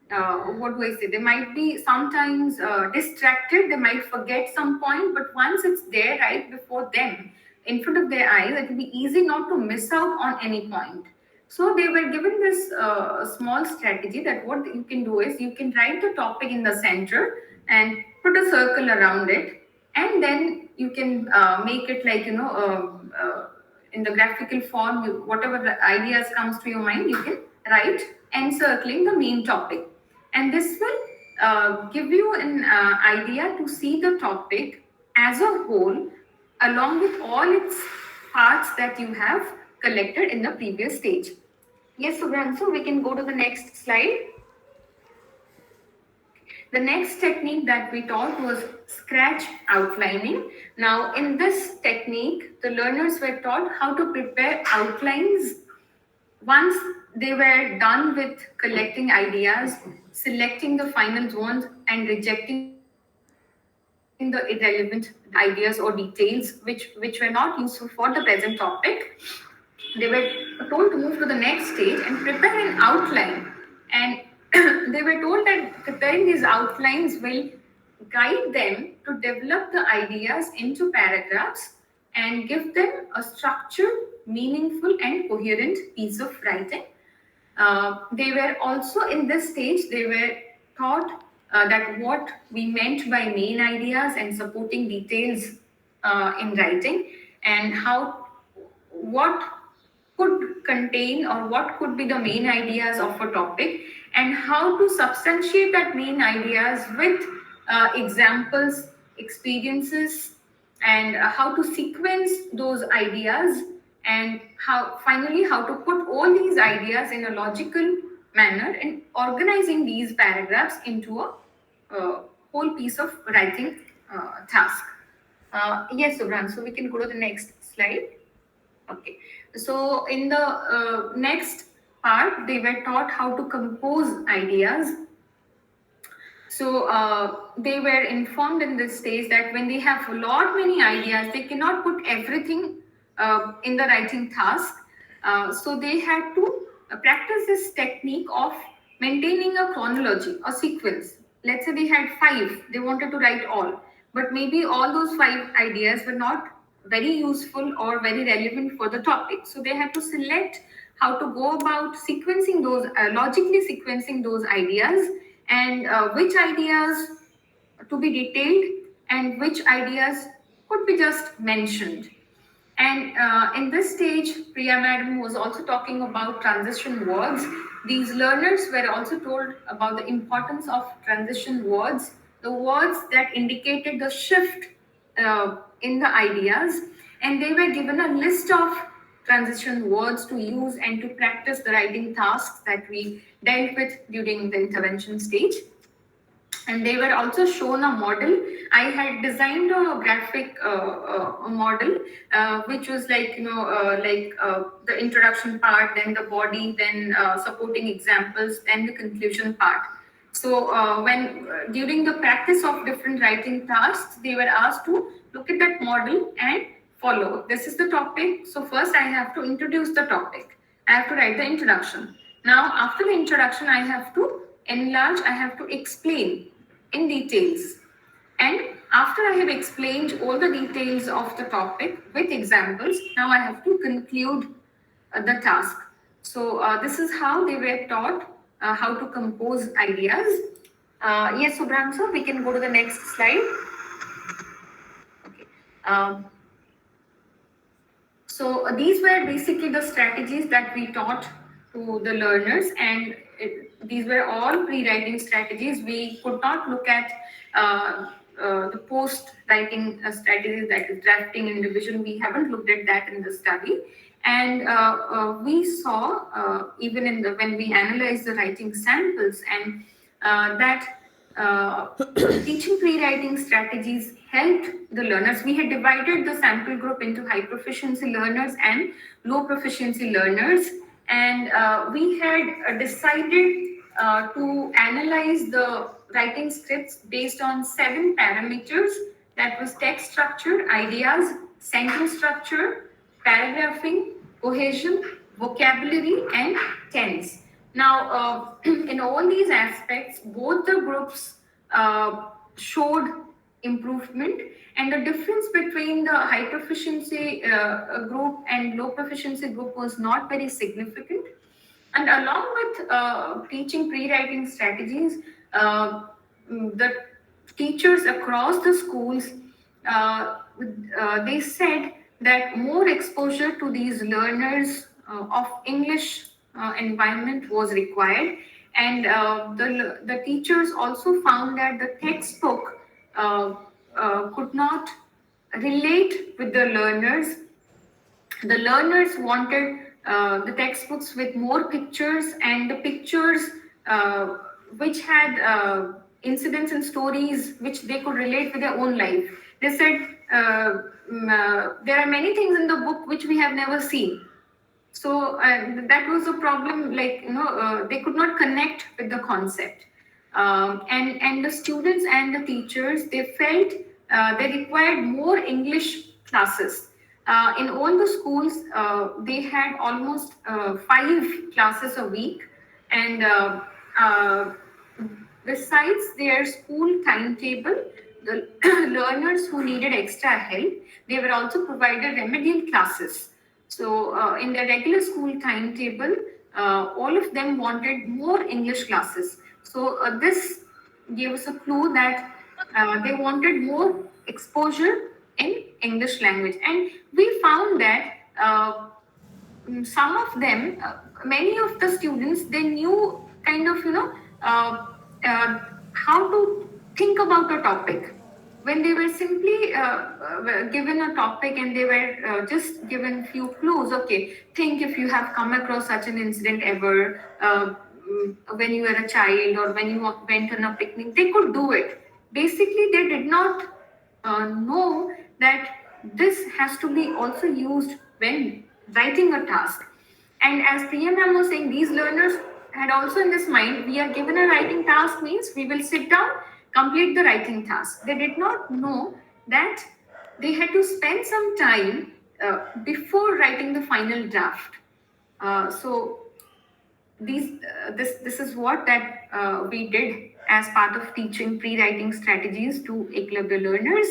what do I say? They might be sometimes distracted. They might forget some point, but once it's there right before them, in front of their eyes, it will be easy not to miss out on any point. So they were given this small strategy that what you can do is you can write the topic in the center and put a circle around it, and then you can make it like in the graphical form. Whatever the ideas comes to your mind, you can write encircling the main topic, and this will give you an idea to see the topic as a whole, along with all its parts that you have collected in the previous stage. Yes, Subhranshu, we can go to the next slide. The next technique that we taught was scratch outlining. Now, in this technique, the learners were taught how to prepare outlines. Once they were done with collecting ideas, selecting the final ones, and rejecting the irrelevant ideas or details which were not useful for the present topic, they were told to move to the next stage and prepare an outline. And they were told that preparing these outlines will guide them to develop the ideas into paragraphs and give them a structured, meaningful, and coherent piece of writing. They were also in this stage, they were taught that what we meant by main ideas and supporting details in writing, and how what could contain or what could be the main ideas of a topic, and how to substantiate that main ideas with examples, experiences, and how to sequence those ideas, and how to put all these ideas in a logical manner and organizing these paragraphs into a whole piece of writing task. Yes, Subran, so we can go to the next slide. Okay, so in the next part, they were taught how to compose ideas. So they were informed in this stage that when they have a lot many ideas, they cannot put everything in the writing task. So they had to practice this technique of maintaining a chronology, a sequence. Let's say they had five, they wanted to write all, but maybe all those five ideas were not very useful or very relevant for the topic. So they had to select how to go about sequencing those, logically sequencing those ideas, and which ideas to be detailed and which ideas could be just mentioned. And in this stage, Priya Madam was also talking about transition words. These learners were also told about the importance of transition words, the words that indicated the shift in the ideas. And they were given a list of transition words to use and to practice the writing tasks that we dealt with during the intervention stage. And they were also shown a model. I had designed a graphic model, which was like the introduction part, then the body, then supporting examples, then the conclusion part. So when during the practice of different writing tasks, they were asked to look at that model and follow. This is the topic. So first I have to introduce the topic. I have to write the introduction. Now after the introduction, I have to enlarge, I have to explain in details. And after I have explained all the details of the topic with examples, now I have to conclude the task. So this is how they were taught how to compose ideas. Yes, Subram sir, we can go to the next slide. Okay. So these were basically the strategies that we taught to the learners, and these were all pre-writing strategies. We could not look at the post-writing strategies, that is drafting and revision. We haven't looked at that in the study. And we saw, even in the when we analyzed the writing samples, and that teaching pre-writing strategies helped the learners. We had divided the sample group into high proficiency learners and low proficiency learners, and we had decided to analyze the writing scripts based on 7 parameters. That was text structure, ideas, sentence structure, paragraphing, cohesion, vocabulary, and tense. Now, in all these aspects, both the groups showed improvement, and the difference between the high proficiency group and low proficiency group was not very significant. And along with teaching pre-writing strategies, the teachers across the schools, they said that more exposure to these learners of English environment was required. And the teachers also found that the textbook could not relate with the learners. The learners wanted the textbooks with more pictures, and the pictures which had incidents and stories which they could relate with their own life. They said there are many things in the book which we have never seen. So that was a problem, like, they could not connect with the concept. And the students and the teachers, they felt they required more English classes. In all the schools, they had almost 5 classes a week. And besides their school timetable, the learners who needed extra help, they were also provided remedial classes. So in their regular school timetable, all of them wanted more English classes. So this gave us a clue that they wanted more exposure in English language. And we found that some of them, many of the students, they knew kind of, how to think about a topic. When they were simply given a topic and they were just given few clues, okay, think if you have come across such an incident ever, when you were a child or when you went on a picnic, they could do it. Basically, they did not know that this has to be also used when writing a task. And as Priya ma'am was saying, these learners had also in this mind, we are given a writing task means we will sit down, complete the writing task. They did not know that they had to spend some time before writing the final draft. So this is what that we did as part of teaching pre-writing strategies to Ekalavya learners.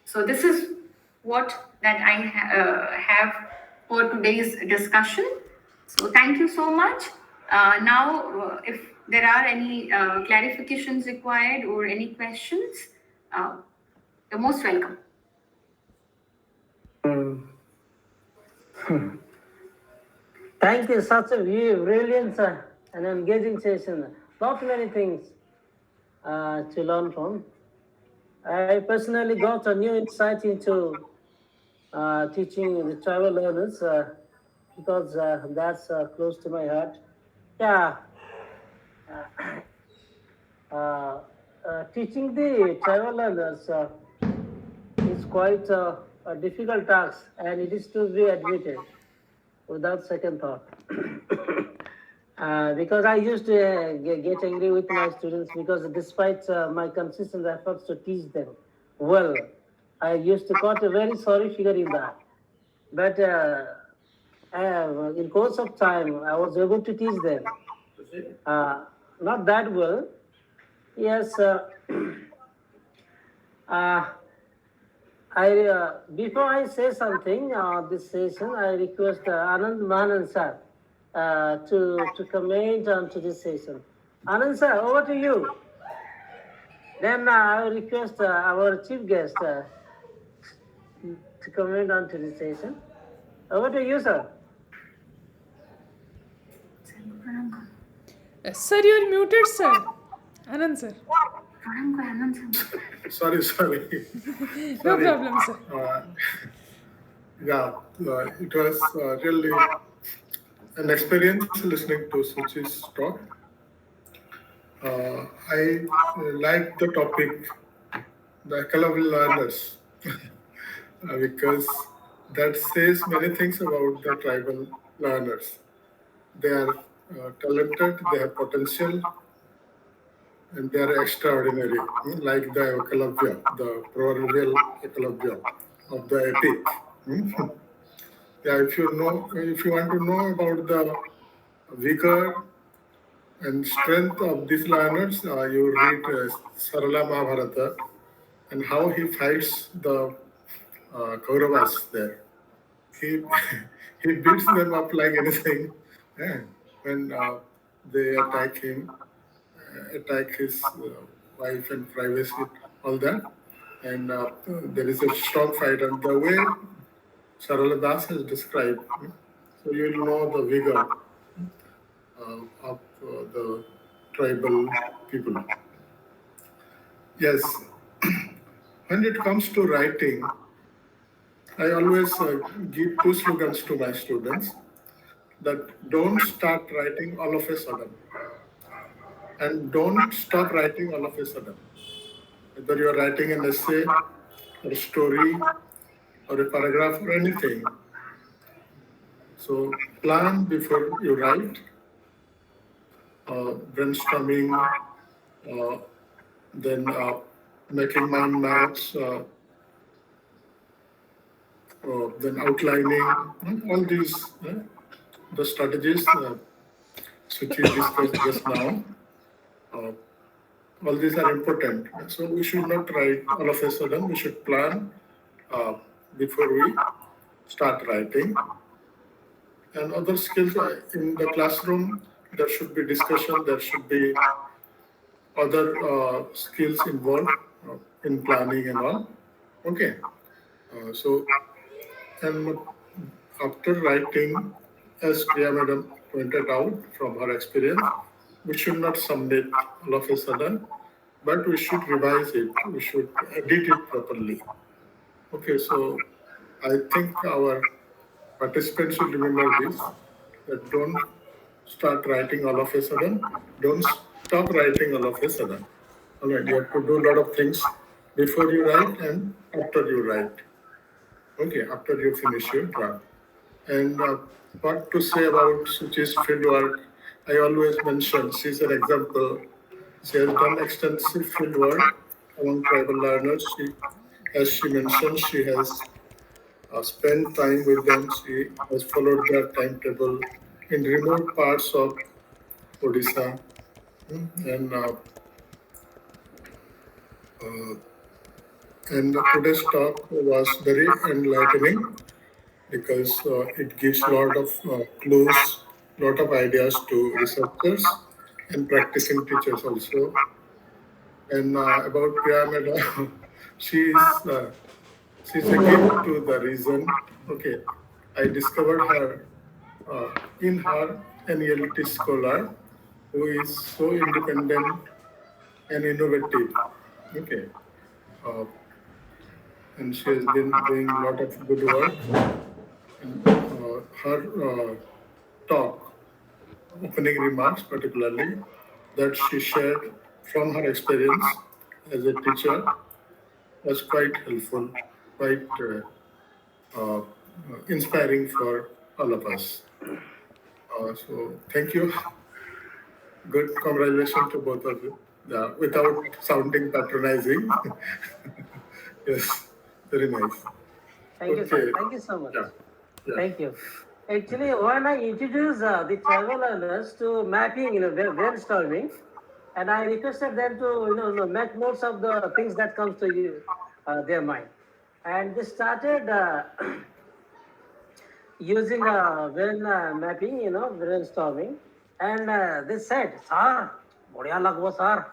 So this is what that I have for today's discussion. So thank you so much. Now, if there are any clarifications required or any questions, you're most welcome. Thank you. Such a brilliant and engaging session. Not many things to learn from. I personally got a new insight into teaching the tribal learners because that's close to my heart. Yeah, teaching the tribal learners is quite a difficult task, and it is to be admitted without second thought. Because I used to get angry with my students because despite my consistent efforts to teach them well, I used to got a very sorry figure in that. But in course of time, I was able to teach them. Not that well. Yes. Before I say something on this session, I request Anand Mahanan sir to comment on to this session. Anand sir, over to you. Then I will request our chief guest to comment on to this session. Over to you, sir. Sir, you are muted, sir. Anand sir. Sorry. No problem, sir. It was really an experience listening to Suchi's talk. I like the topic, the Ekalavya learners, because that says many things about the tribal learners. They are talented, they have potential, and they are extraordinary, like the Ekalavya, the proverbial Ekalavya of the epic. If you want to know about the vigor and strength of these learners, you read Sarala Mahabharata and how he fights the Kauravas there. He he beats them up like anything when they attack him, attack his wife and privacy, all that. And there is a strong fight, and the way Sarala Das has described, so you will know the vigor of the tribal people. Yes, when it comes to writing, I always give two slogans to my students that don't start writing all of a sudden and don't stop writing all of a sudden. Whether you're writing an essay or a story or a paragraph or anything. So plan before you write, brainstorming, then making mind maps, then outlining, all these, the strategies which we discussed just now. All these are important. So we should not write all of a sudden. We should plan before we start writing. And other skills in the classroom, there should be discussion. There should be other skills involved in planning and all. Okay. And after writing, as Priya Madam pointed out from her experience, we should not submit all of a sudden, but we should revise it. We should edit it properly. Okay, so I think our participants should remember this, that don't start writing all of a sudden. Don't stop writing all of a sudden. All right, you have to do a lot of things before you write and after you write. Okay, after you finish your draft. And what to say about Suchi's field work? I always mention she's an example. She has done extensive field work among tribal learners. As she mentioned, she has spent time with them. She has followed their timetable in remote parts of Odisha. And uh, today's talk was very enlightening because it gives a lot of clues, lot of ideas to researchers and practicing teachers also. And about Priya Madam, she's a gift to the reason. Okay, I discovered her in her NELT scholar, who is so independent and innovative. Okay, uh, and she has been doing a lot of good work. And her talk, opening remarks particularly, that she shared from her experience as a teacher was quite helpful, quite uh, inspiring for all of us. So thank you. Good congratulations to both of you. Without sounding patronizing. Yes, very nice. Thank you, sir. Thank you so much. Yeah. Thank you. Actually, when I introduced the tribal learners to mapping, brainstorming, and I requested them to, make notes of the things that comes to their mind, and they started using brain mapping, brainstorming, and they said, "Sir, बढ़िया लगो sir."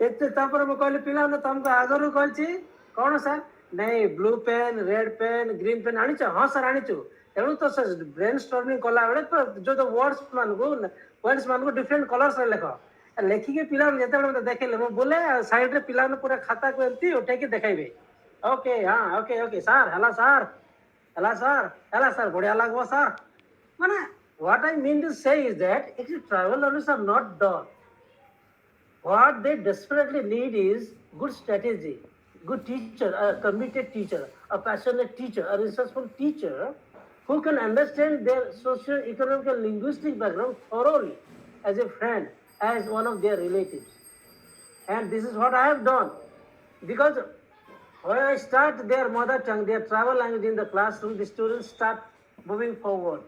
ଏତେ ତାପରେ ମୁଁ କହିଲି ପିଲାମାନେ ତମକୁ ଆଗରୁ କହିଛି କଣ ସାର୍ ନାଇଁ blue pen red pen green pen ଆଣିଛ ହଁ ସାର୍ ଆଣିଛୁ ତେଣୁ ତ ସେ ବ୍ରେନ୍ ଷ୍ଟର୍ମିଂ କଲାବେଳେ ଯୋଉ ୱାର୍ଡସ୍ ମାନଙ୍କୁ ଡିଫରେଣ୍ଟ କଲର୍ସରେ ଲେଖ ଲେଖିକି ପିଲାମାନେ ଯେତେବେଳେ ମତେ ଦେଖେଇଲେ ମୁଁ ବୋଲେ ସାଇଡରେ ପିଲାମାନେ ପୁରା ଖାତାକୁ ଏମିତି ଉଠେଇକି ଦେଖେଇବେ ଓକେ ହଁ ଓକେ ଓକେ ସାର୍ ହେଲା ସାର୍ ବଢିଆ ଲାଗିବ ସାର୍ ମାନେ what I mean to say is that actually travel learners are not dull. What they desperately need is good strategy, good teacher, a committed teacher, a passionate teacher, a resourceful teacher who can understand their socio-economic and linguistic background thoroughly as a friend, as one of their relatives. And this is what I have done. Because when I start their mother tongue, their travel language in the classroom, the students start moving forward.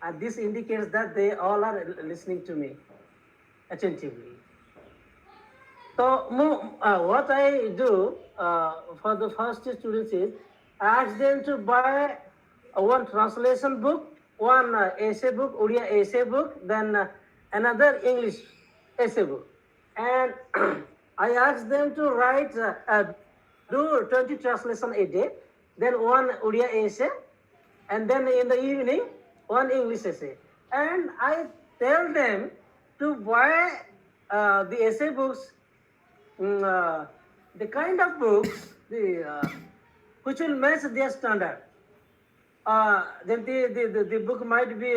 And this indicates that they all are listening to me attentively. So what I do for the first students is I ask them to buy one translation book, one essay book, Odia essay book, then another English essay book. And I ask them to write, do 20 translation a day, then one Odia essay, and then in the evening, one English essay. And I tell them to buy the essay books, the kind of books which will match their standard. Then the book might be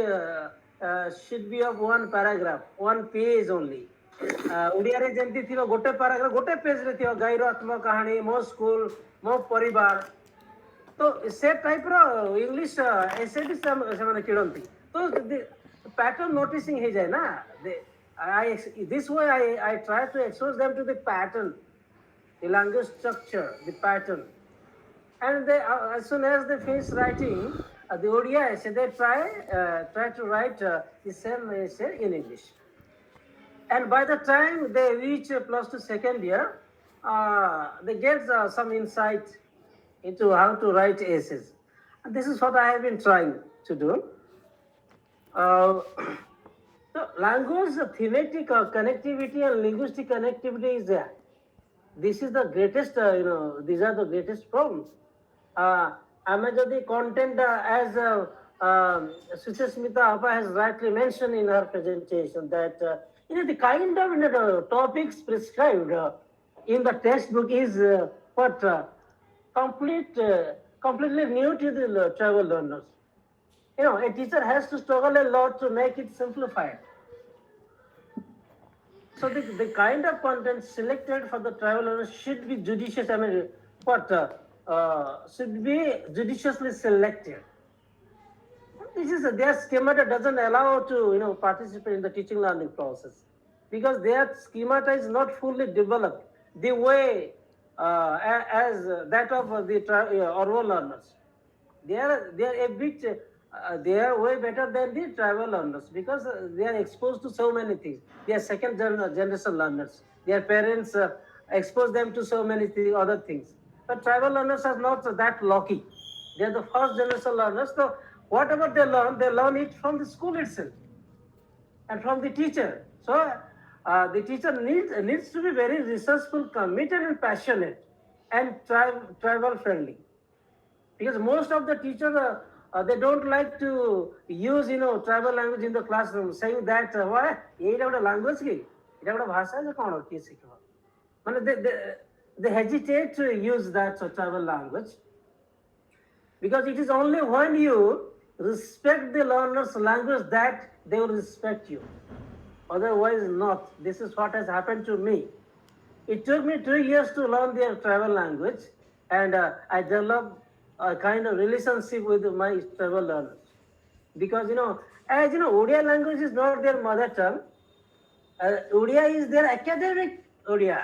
should be of one paragraph, one page only. ଓଡ଼ିଆରେ ଯେମିତି ଥିବ ଗୋଟେ paragraph ଗୋଟେ ପେଜରେ ଥିବ ଗାଈର ଆତ୍ମକାହାଣୀ ମୋ school ମୋ ପରିବାର ତ ସେ ଟାଇପ୍ର ଇଂଲିଶ ଏସେ ବି ସେମାନେ କିଣନ୍ତି ତ ପ୍ୟାଟର୍ନ ନୋଟିସିଂ ହେଇଯାଏ ନା this way I try to expose them to the pattern, the language structure, the pattern, and they as soon as they finish writing the Odia essay, they try to write the same essay in English. And by the time they reach plus to second year, they get some insight into how to write essays. And this is what I have been trying to do. So language thematic connectivity and linguistic connectivity is there. This is the greatest, these are the greatest problems. ଆମେ ଯଦି content as Suchismita Abha has rightly mentioned in her presentation that the kind of topics prescribed in the textbook is what completely new to the travel learners. A teacher has to struggle a lot to make it simplified. So the kind of content selected for the travel learners should be judicious. I mean, what should be judiciously selected. This is their schemata doesn't allow to participate in the teaching learning process because their schemata is not fully developed the way as that of the oral learners. They are a bit they are way better than the travel learners because they are exposed to so many things. They are second generation learners. Their parents expose them to so many other things. But travel learners are not that lucky. They are the first generation learners. So whatever they learn it from the school itself and from the teacher. So the teacher needs to be very resourceful, committed, and passionate, and travel friendly. Because most of the teachers they don't like to use travel language in the classroom, saying that why ଏଇଟା ଗୋଟେ language କି ଏଇଟା ଗୋଟେ ଭାଷା ଯେ କ'ଣ କିଏ ଶିଖିବ ମାନେ they hesitate to use that travel language because it is only when you respect the learner's language that they will respect you, otherwise not. This is what has happened to me. It took me 2 years to learn their travel language, and I developed a kind of relationship with my travel learners. Because as Odia language is not their mother tongue. Odia is their academic Odia.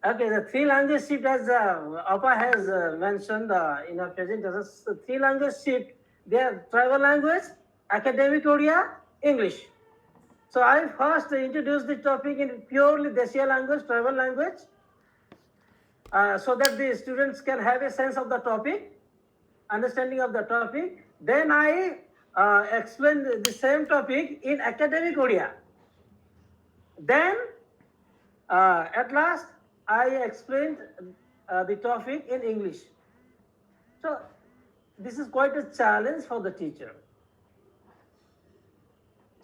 Okay, the three language shift, as Appa has mentioned in her presentation, the three language shift, their travel language, academic Odia, English. So I first introduced the topic in purely Desia language, travel language, so that the students can have a sense of the topic, understanding of the topic. Then I explained the same topic in academic Odia. Then at last I explained the topic in English. So this is quite a challenge for the teacher.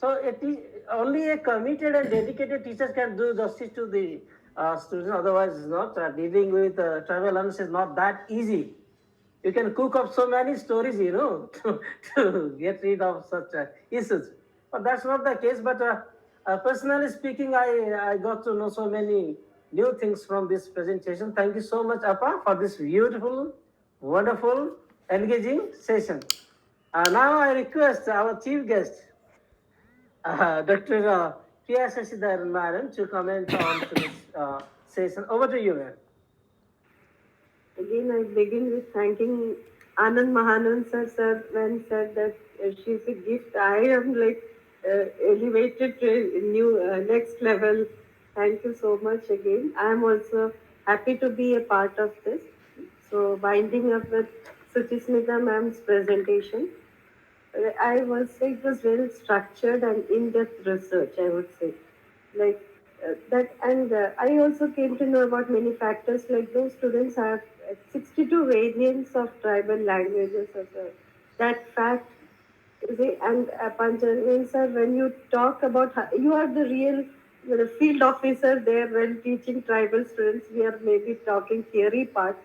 So only a committed and dedicated teacher can do justice to the students. Otherwise, not dealing with travel learners is not that easy. You can cook up so many stories, to get rid of such issues. But that's not the case. But personally speaking, I got to know so many new things from this presentation. Thank you so much, Appa, for this beautiful, wonderful, engaging session. Now I request our chief guest, Dr. Priya S, madam, to comment on this session. Over to you, ma'am. Again, I begin with thanking Anand Mahanan sir when said that she's a gift. I am like elevated to a new next level. Thank you so much again. I am also happy to be a part of this. So, winding up with Suchismita ma'am's presentation, I was say it was well structured and in-depth research. I would say, like that, and I also came to know about many factors. Like those students have 62 variants of tribal languages. That fact, and Panchanan sir, when you talk about you are the real field officer there when teaching tribal students. We are maybe talking theory part.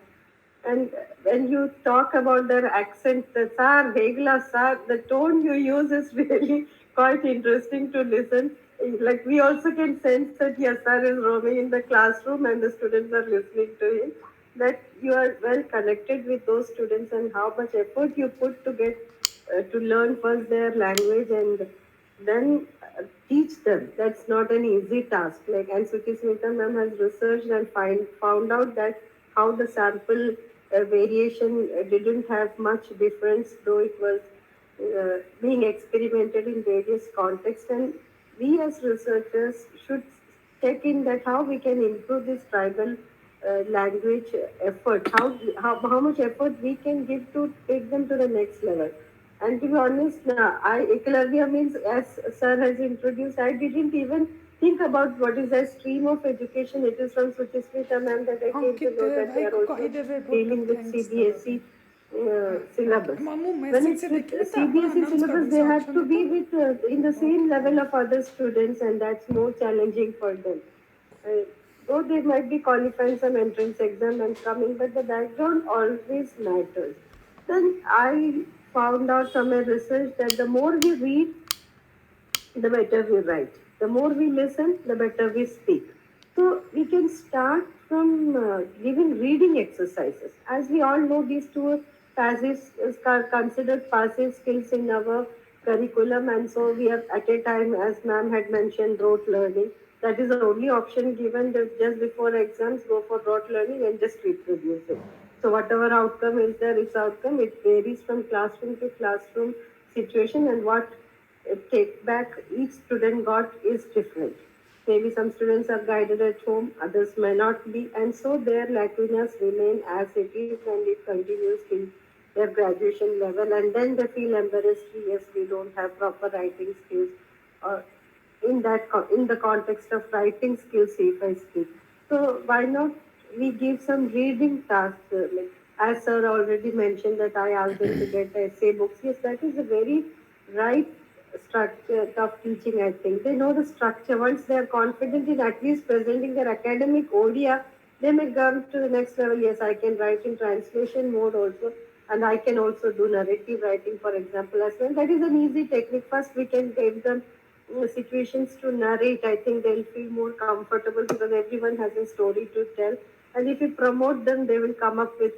And when you talk about their accent, the sir, Hegla sir, the tone you use is really quite interesting to listen. Like we also can sense that yes, sir is roaming in the classroom and the students are listening to him. That you are well connected with those students and how much effort you put to get to learn first their language and then teach them. That's not an easy task. Like and Suchismita ma'am has researched and found out that how the sample variation didn't have much difference, though it was being experimented in various contexts. And we as researchers should check in that how we can improve this tribal language effort, how much effort we can give to take them to the next level. And to be honest, Ekalavya means, as sir has introduced, I didn't even think about what is a stream of education. It is from Suchismita ma'am that I came to know that they are also dealing with CBSE syllabus. मामू When message it's से with देखिए तो CBSE announce कर syllabus, दो they से have to option be है तो with in the same level of other students, and that's more challenging for them. Uh, though they might be qualifying some entrance exam and coming, but the background always matters. Then I found out from a research that the more we read, the better we write. The more we listen, the better we speak. So we can start from giving reading exercises. As we all know, these two passive are considered passive skills in our curriculum, and so we have at a time, as ma'am had mentioned, rote learning. That is the only option given just before exams. Go for rote learning and just reproduce it. So whatever outcome is there, its outcome. It varies from classroom to classroom situation, and what take back each student got is different. Maybe some students are guided at home, others may not be, and so their lacunas remain as it is and it continues till their graduation level, and then they feel embarrassed. Yes, we don't have proper writing skills, or in the context of writing skills, if I speak. So why not we give some reading tasks? Like, as sir already mentioned that I asked them to get essay books. Yes, that is a very right structure of teaching, I think. They know the structure. Once they are confident in at least presenting their academic ODA, they may come to the next level. Yes, I can write in translation mode also, and I can also do narrative writing, for example, as well. That is an easy technique. First, we can give them situations to narrate. I think they'll feel more comfortable because everyone has a story to tell. And if you promote them, they will come up with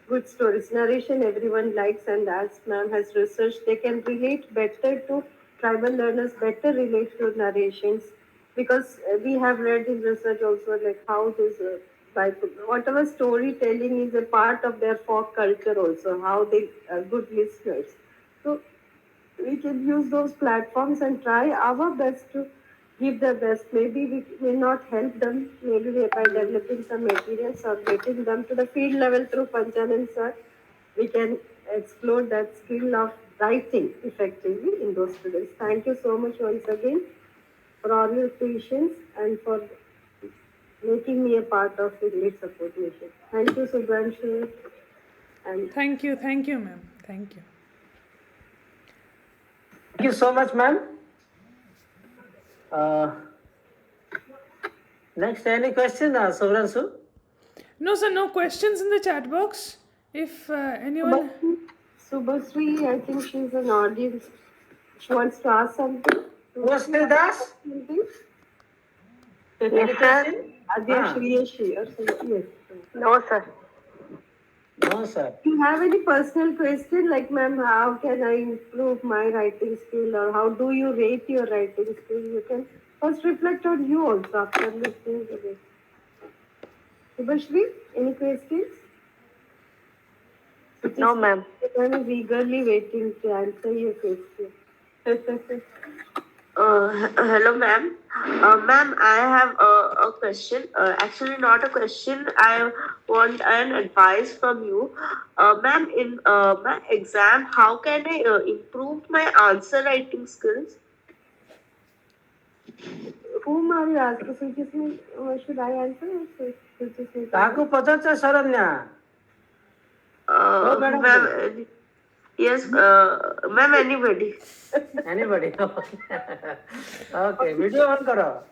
good stories. Narration everyone likes, and as ma'am has researched, they can relate better to tribal learners, better relate to narrations because we have read in research also like how this like whatever storytelling is a part of their folk culture also, how they are good listeners. So we can use those platforms and try our best to give the best. Maybe we may not help them, maybe by developing some materials or getting them to the field level through Panchanan sir. We can explore that skill of writing effectively in those students. Thank you so much once again for all your patience and for making me a part of the Great Support Mission. Thank you, Subhanshu. And thank you ma'am thank you Thank you so much, ma'am. Uh, Next, any question, Subhranshu? no sir no questions in the chat box if anyone Subhasri, I think she's an audience. She wants to ask something. Namaste, Das. Something? Any Yes, sir. question? Adhyashri or something. Yes. No, sir. No, sir. Do you have any personal question like, ma'am, how can I improve my writing skill or how do you rate your writing skill? You can first reflect on you also after listening to this. Subhasri, any questions? No, ma'am. I was eagerly waiting to answer your question. Hello, ma'am. Ma'am, I have a question. Actually, not a question. I want an advice from you. Ma'am, in my exam, how can I improve my answer writing skills? Whom are you asking? Suchismita, should I answer? Or Suchismita? କାହାକୁ ପଚାରୁଛ Sharanya? madam. Ma'am, yes, ma'am, anybody. Anybody? Okay, video on karo.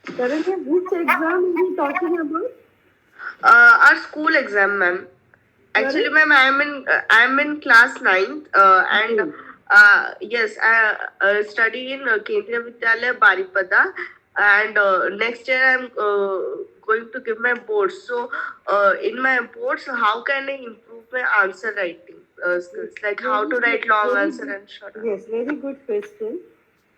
Currently, which exam are you talking about? Our school exam, ma'am. Actually, ma'am, I'm in class 9th, and yes, I study in Kendriya Vidyalaya Baripada, and next year I'm going to give my boards. So, in my boards, how can I improve my answer writing skills? Like how to write long answer and short answer? Yes, very good question.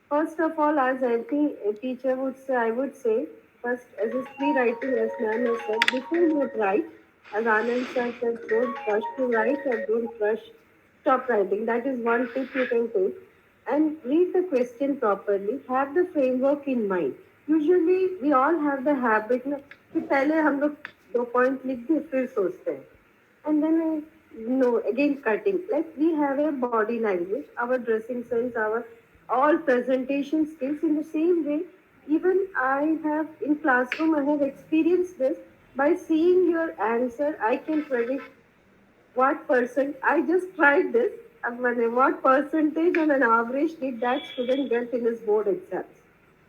First of all, as any teacher would say, I would say, first, as a free writing, as ma'am has said, before you write, as Anand sir said, don't rush to write or don't rush, stop writing. That is one tip you can take. And read the question properly. Have the framework in mind. Usually, we all have the habit ना कि पहले हम लोग दो point लिख दिए फिर सोचते हैं and then no again cutting like we have a body language, our dressing sense, our all presentation skills in the same way. Even I have in classroom I have experienced this. By seeing your answer, I can predict what percent. I just tried this. What percentage on an average did that student get in his board exams?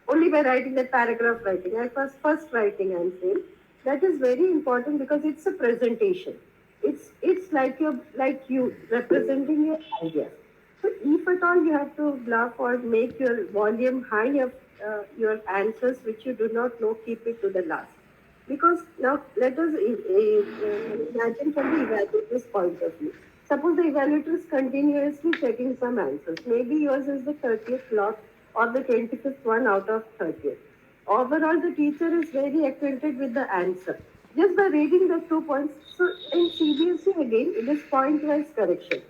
Only by writing the paragraph writing. I first writing I'm saying. That is very important because it's a presentation. It's like you representing your idea. So if at all you have to bluff or make your volume high of your answers which you do not know, keep it to the last. Because now let us imagine from the evaluator's point of view. Suppose the evaluator is continuously checking some answers. Maybe yours is the 30th lot or the 25th one out of 30th. Overall, the teacher is very acquainted with the answer. Just by reading the 2 points. So in CBSE again, it is point-wise correction.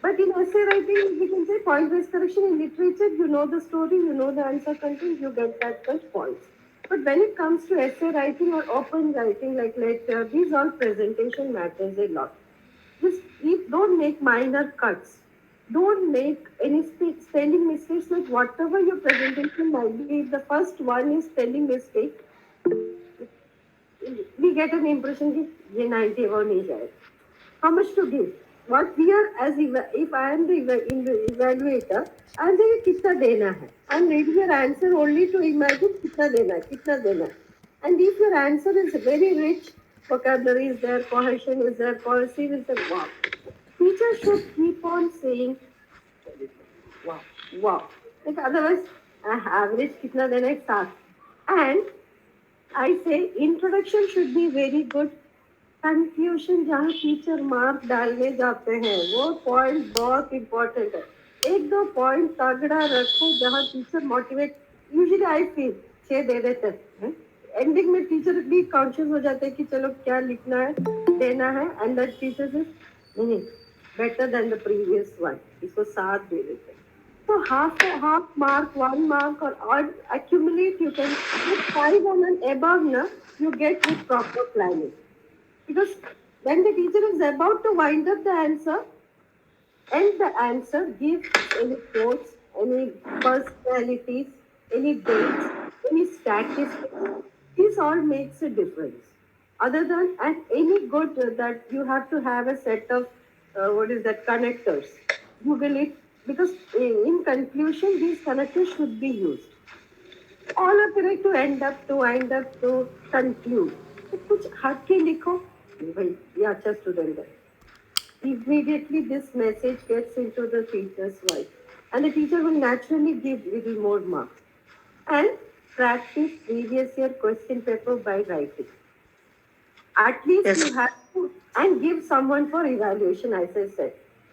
But in essay writing, we can say point-wise correction. In literature, you know the story, you know the answer content, you get that much points. But when it comes to essay writing or open writing like lecture, these all presentation matters a lot. Just don't make minor cuts. Don't make any spelling mistakes. Like whatever your presentation might be, if the first one is spelling mistake, we get an impression that ये 90 above नहीं जाएगा. How much to give? What we are as if I am the evaluator, I am saying कितना देना है. I am reading your answer only to imagine कितना देना है. And if your answer is very rich, vocabulary is there, cohesion is there, cohesive is there, wow. Teacher should keep on saying wow, wow. Like otherwise, average कितना देना है 7. And I say introduction should be very good. Confusion जहाँ teacher mark डालने जाते हैं वो point बहुत important है. एक दो पॉइंट तगड़ा रखो जहाँ teacher motivate. Usually I feel 6 दे देते हैं. एंडिंग में टीचर भी कॉन्शियस हो जाते हैं कि चलो क्या लिखना है देना है. एंड दैट टीचर इज नहीं better than the previous one. इसको 7 दे देते हैं. So half mark, 1 mark, or accumulate. You can put 5 on and above. Na you get with proper planning. Because when the teacher is about to wind up the answer, and the answer gives any quotes, any personalities, any dates, any statistics, this all makes a difference. Other than and any good that you have to have a set of what is that connectors. Google it because in conclusion these connectors should be used. All are correct to wind up to conclude. तो कुछ हट के लिखो भाई ये अच्छा student है. Immediately this message gets into the teacher's mind and the teacher will naturally give little more marks. And practice previous year question paper by writing. At least Yes. you have to and give someone for evaluation as I said.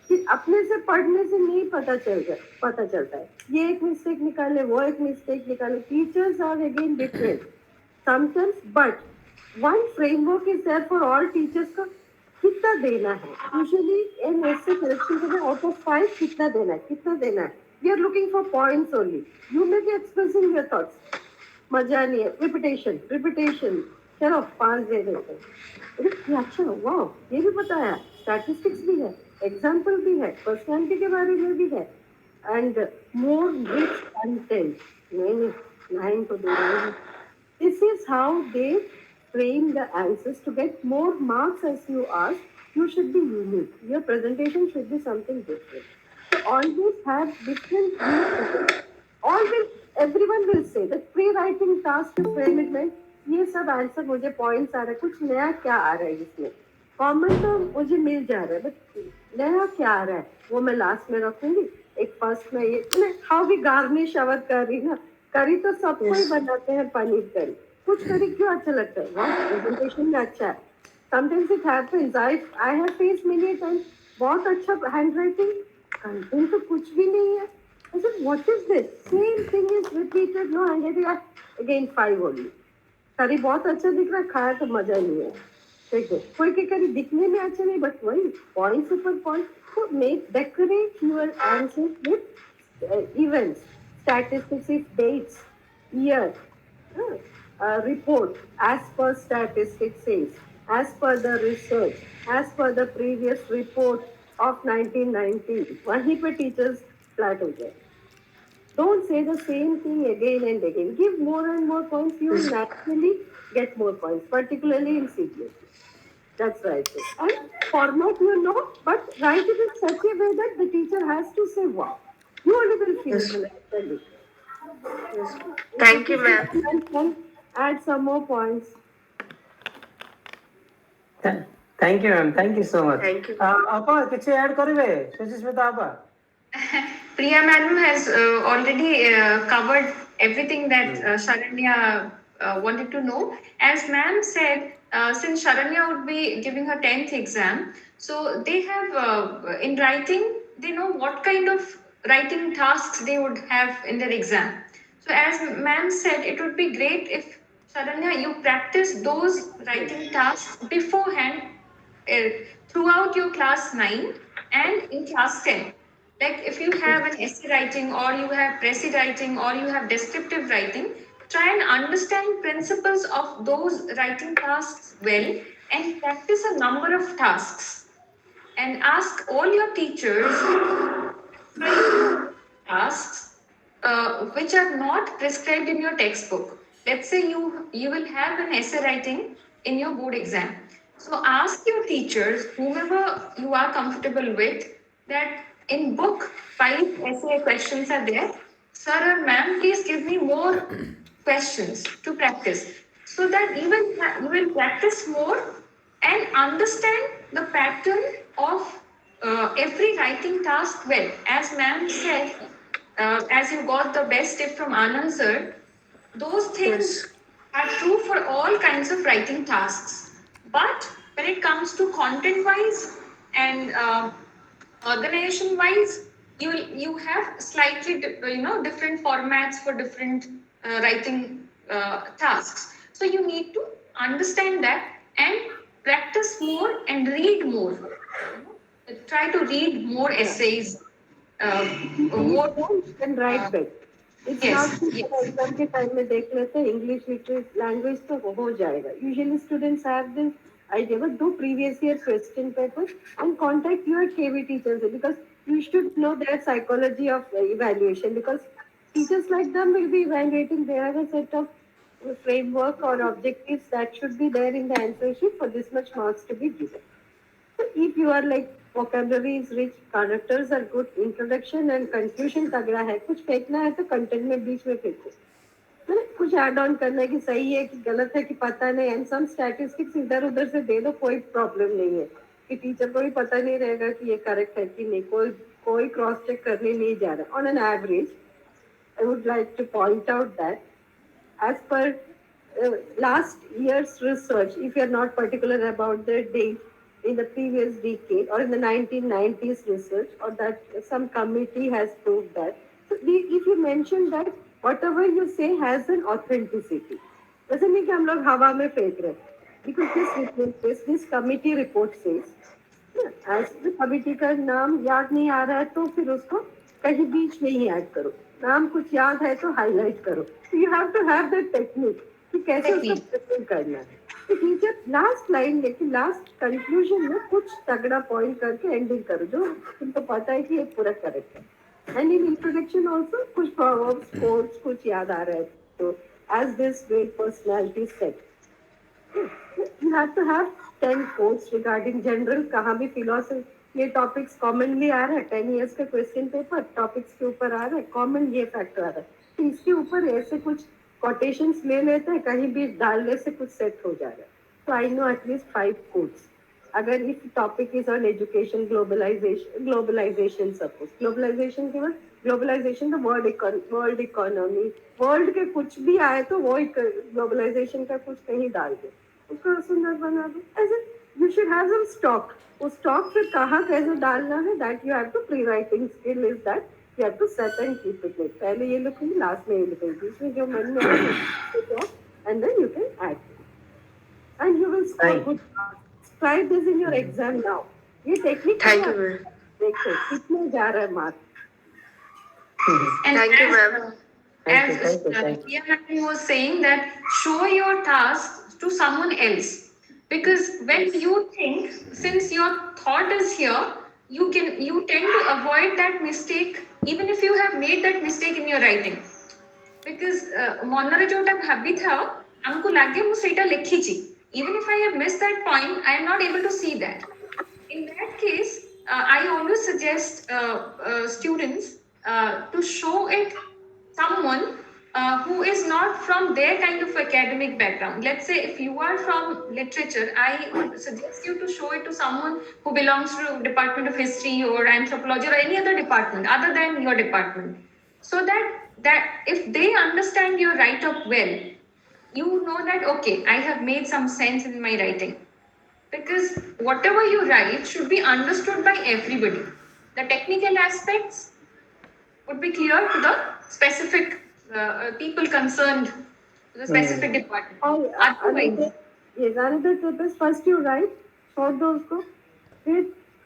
कि अपने से पढ़ने से नहीं पता चलता है. ये एक मिस्टेक निकाले वो एक मिस्टेक निकाले. Teachers are again different sometimes, but one framework is there for all teachers का कितना देना है. Usually in essay correction में out of 5 कितना देना है. We are looking for points only. You may be expressing your thoughts. मजा नहीं है. Repetition. चलो 5 दे देते हैं. अरे अच्छा वाह ये भी पता है. Statistics भी है. Example भी है. Personality के बारे में भी है. And more rich content. नहीं 9 को दे रहे हैं. This is how they frame the answers to get more marks as you ask. You should be unique. Your presentation should be something different. So always have different views. Everyone will say that pre-writing task to frame it में ये सब answer मुझे points आ रहा है. कुछ नया क्या आ रहा है इसमें. कॉमन तो मुझे मिल जा रहा है बट नया क्या आ रहा है वो मैं लास्ट में रखूंगी. एक फर्स्ट में ये हाउ भी गार्निश अवध करी ना करी तो सबको ही बनाते हैं पनीर करी. कुछ करी क्यों अच्छा लगता है. वाह प्रेजेंटेशन में अच्छा है. Sometimes it happens. I have face many times. बहुत अच्छा हैंड राइटिंग कंटेंट तो कुछ भी नहीं है. I said, what is this? Same thing is repeated. No, I'm getting again 5 only. करी बहुत अच्छा दिख रहा है खाया तो मजा नहीं है. ठीक है कोई के करी दिखने में अच्छा नहीं बट वही पॉइंट्स ऊपर पॉइंट. तो make decorate your answer with events statistics if dates year report as per statistics says as per the research as per the previous report of 1990. वहीं पे टीचर्स फ्लैट हो जाए. Don't say the same thing again and again. Give more and more points. You will naturally get more points, particularly in CBSE. That's right. And format you know, but write it in such a way that the teacher has to say, wow. You only will feel Yes. it. Yes. Thank you, ma'am. And can add some more points. Thank you, ma'am. Thank you so much. Thank you. Apa, किसी add करिवे सुचिस्मिता आपा? Priya madam has already covered everything that Sharanya wanted to know. As ma'am said, since Sharanya would be giving her 10th exam, so they have in writing, they know what kind of writing tasks they would have in their exam. So as ma'am said, it would be great if Sharanya, you practice those writing tasks beforehand uh, throughout your class 9 and in class 10. Like if you have an essay writing or you have précis writing or you have descriptive writing, try and understand principles of those writing tasks well and practice a number of tasks. And ask all your teachers tasks which are not prescribed in your textbook. Let's say you will have an essay writing in your board exam. So ask your teachers, whomever you are comfortable with, that in book 5 essay questions are there. Sir or ma'am, please give me more questions to practice, so that you will practice more and understand the pattern of every writing task well. As ma'am said, as you got the best tip from Anand sir, those things are true for all kinds of writing tasks. But when it comes to content wise and organization wise, you have slightly different formats for different writing tasks. So you need to understand that and practice more and read more. Try to read more essays. More. And write back. It's Yes, not yes. Exam के time में देख लेते हैं English language तो हो जाएगा. Usually students have this idea, but do previous year question papers and contact your KV teachers because you should know their psychology of evaluation, because teachers like them will be evaluating. They have a set of framework or objectives that should be there in the answer sheet for this much marks to be given. So if you are like vocabulary is rich, characters are good, introduction and conclusion तगड़ा है, कुछ फेंकना है तो content में बीच में फेंको. मतलब कुछ ऐड ऑन करना है कि सही है कि गलत है कि पता नहीं, एंड सम स्टैटिस्टिक्स इधर उधर से दे दो, कोई प्रॉब्लम नहीं है कि टीचर को भी पता नहीं रहेगा कि ये करेक्ट है कि नहीं, कोई क्रॉस चेक करने नहीं जा रहा. On an average I would like two point out that as per last year's research, if you're not particular about the date in the previous decade or in the 1990s research, or that some committee has proved that. So if you mention that whatever you say has an authenticity, doesn't mean कि हम लोग हवा में फेंक रहे, because this committee report says, as the committee का नाम याद नहीं आ रहा है तो फिर उसको कहीं बीच में ही ऐड करो, नाम कुछ याद है तो हाईलाइट करो. You have to have that technique कि कैसे उसको प्रेजेंट करना है. टीचर लास्ट लाइन लेकिन लास्ट कंक्लूजन में कुछ तगड़ा पॉइंट करके एंडिंग करो जो तुमको पता है कि ये पूरा करेक्ट है. एंड इन इंट्रोडक्शन ऑल्सो कुछ प्रोवर्ब्स कोट्स कुछ याद आ रहा है तो as this great personality set you have to have 10 quotes regarding general. कहाँ भी फिलोसफी ये टॉपिक्स कॉमनली आ रहा है, 10 years का क्वेश्चन पेपर टॉपिक्स के ऊपर आ रहा है, कॉमन ये फैक्टर आ रहा है, तो इसके ऊपर ऐसे कुछ कोटेशंस ले लेते हैं, कहीं भी डालने से कुछ सेट हो जा रहा है. तो आई नो एटलीस्ट 5 कोट्स. अगर if topic is on education, globalization suppose, globalization के बाद ग्लोबलाइजेशन तो वर्ल्ड इकोनॉमी, वर्ल्ड के कुछ भी आए तो वो ग्लोबलाइजेशन का कुछ कहीं डाल दो, उसको सुंदर बना दो. ऐसे you should have some stock. उस स्टॉक पे कहाँ कैसे डालना है, that you have to pre writing skill is that you have to set and keep it neat. पहले ये लिखूंगी, लास्ट में ये लिखूंगी, बीच में जो मन में आए and then you can add and you will score good marks. Try this in your exam now. ये टेक्निक Thank you, ma'am. देखो कितने जा रहा है mark. And Thank you, ma'am. as Priya madam was saying that show your task to someone else, because when you think, since your thought is here, you tend to avoid that mistake even if you have made that mistake in your writing. Because ମନରେ ଯୋଉଟା ଭାବିଥାଅ ଆମକୁ ଲାଗେ ମୁଁ ସେଇଟା ଲେଖିଛି, even if I have missed that point, I am not able to see that. In that case, I always suggest students to show it someone who is not from their kind of academic background. Let's say if you are from literature, I would suggest you to show it to someone who belongs to Department of History or Anthropology or any other department other than your department, so that if they understand your write up well, you know that okay, I have made some sense in my writing. Because whatever you write should be understood by everybody. The technical aspects would be clear to the specific people concerned, to the specific department. Otherwise, another tip is first you write, छोड़ दो उसको, फिर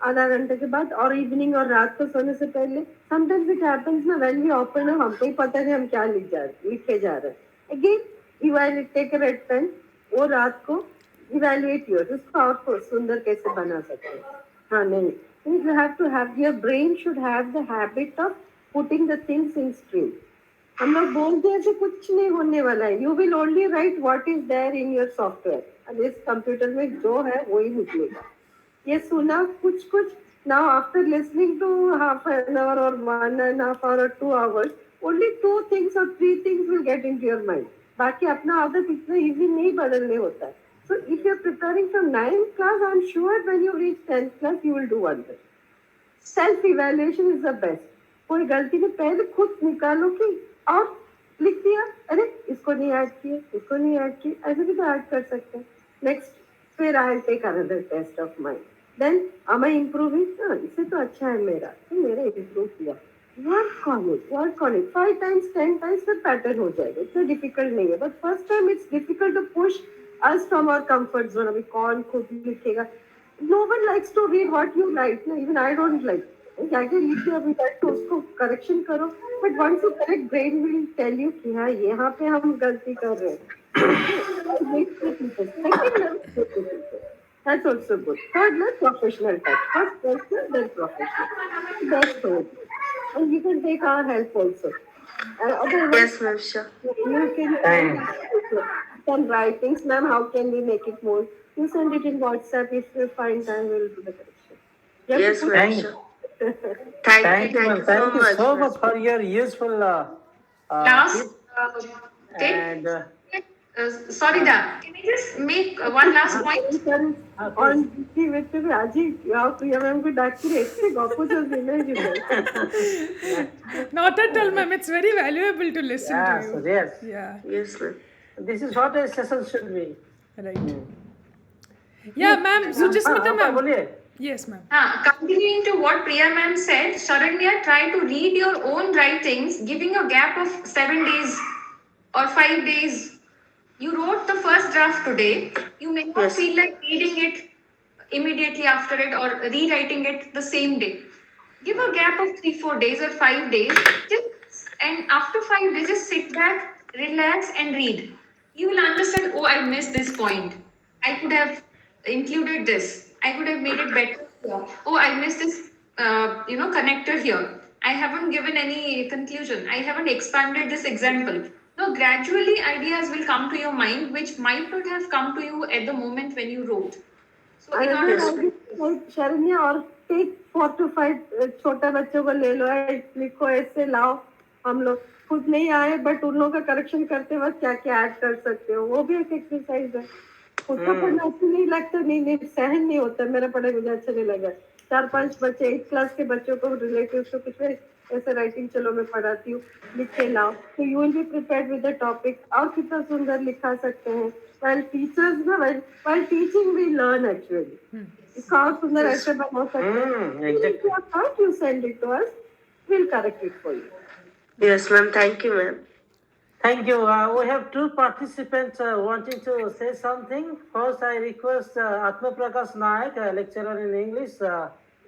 आधा घंटे के बाद और evening और रात को सोने से पहले sometimes it happens ना when we open up हमको ही पता नहीं हम क्या लिखे जा रहे हैं. Again, evaluate, take a red pen, वो रात को evaluate yours, उसको और सुंदर कैसे बना सकते हैं. हाँ नहीं, you have to have, your brain should have the habit of putting the things in stream. हम लोग बोलते हैं कि कुछ नहीं होने वाला है. You will only write what is there in your software. अब इस कंप्यूटर में जो है वही निकलेगा. ये सुना कुछ now after listening to half an hour or 1.5 hours or 2 hours, only 2 things or 3 things will get into your mind. बाकी अपना आदत इतना easy नहीं बदलने होता है. So if you're preparing from 9th class, I'm sure when you reach 10th class, you will do wonders. Self-evaluation is the best. कोई गलती में पहले खुद निकालो कि और लिख दिया, अरे इसको नहीं ऐड किए, इसको नहीं ऐड किए, ऐसे भी तो ऐड कर सकते हैं. नेक्स्ट फिर I will take another test of mind. Then am I improving? हाँ, इससे तो अच्छा है मेरा, तो मेरा इम्प्रूव किया. Work on it 5 times 10 times फिर पैटर्न हो जाएगा. इतना डिफिकल्ट नहीं है, but first time it's difficult to push us from our comfort zone. अभी कौन खुद लिखेगा? No one likes to read what you write. No, even I don't like. जाके लिख दिया अभी तक तो उसको करेक्शन करो. But once you correct, brain will tell you कि हाँ यहाँ पे हम गलती कर रहे हैं. That's also good. Third level, professional touch. First personal, then professional. That's good. And you can take our help also. Yes, ma'am, sure. You can some writings, ma'am. How can we make it more? You send it in WhatsApp. If you find time, we'll do the correction. Yes, ma'am, sure. Thank you so much for your useful last tip. and sorry, Da. Can I just make one last point? On the with Raji, Priya ma'am could actually explain opposite image. Not at all, ma'am. It's very valuable to listen to you. Yes. Yeah. Yes, ma'am. This is what a session should be. Right. Yeah, ma'am. Suchismita ma'am. बोलिए. Yes, ma'am. Continuing to what Priya ma'am said, Sharanya, try to read your own writings, giving a gap of 7 days or 5 days. You wrote the first draft today. You may not feel like reading it immediately after it or rewriting it the same day. Give a gap of 3-4 days or 5 days. And after 5 days, just sit back, relax and read. You will understand, oh, I missed this point. I could have included this. I could have made it better here. Oh, I missed this, connector here. I haven't given any conclusion. I haven't expanded this example. No, gradually ideas will come to your mind, which might not have come to you at the moment when you wrote. So, Sharanya, or take 4 to 5 छोटा बच्चों को ले लो, लिखो ऐसे लाओ. हम लोग खुद नहीं आए, बट उन लोगों का करेक्शन करते वक्त क्या क्या ऐड कर सकते हो, वो भी एक एक्सरसाइज है. खुद का पढ़ना अच्छा नहीं लगता, नहीं सहन नहीं होता. मेरा पढ़ाई मुझे अच्छा नहीं लगा. 4-5 बच्चे 8th क्लास के बच्चों को रिलेटिव को कुछ ऐसे राइटिंग, चलो मैं पढ़ाती हूँ, लिख के लाओ. तो you will be prepared with the topic. और कितना सुंदर लिखा सकते हैं. while teachers ना while teaching we learn actually. इसका और सुंदर ऐसे बना सकते हैं. If you can't, you send it to us, we'll correct it for you. Yes, ma'am. Thank you, ma'am. Thank you. We have 2 participants wanting to say something. First, I request Atma Prakash Naik, a lecturer in English,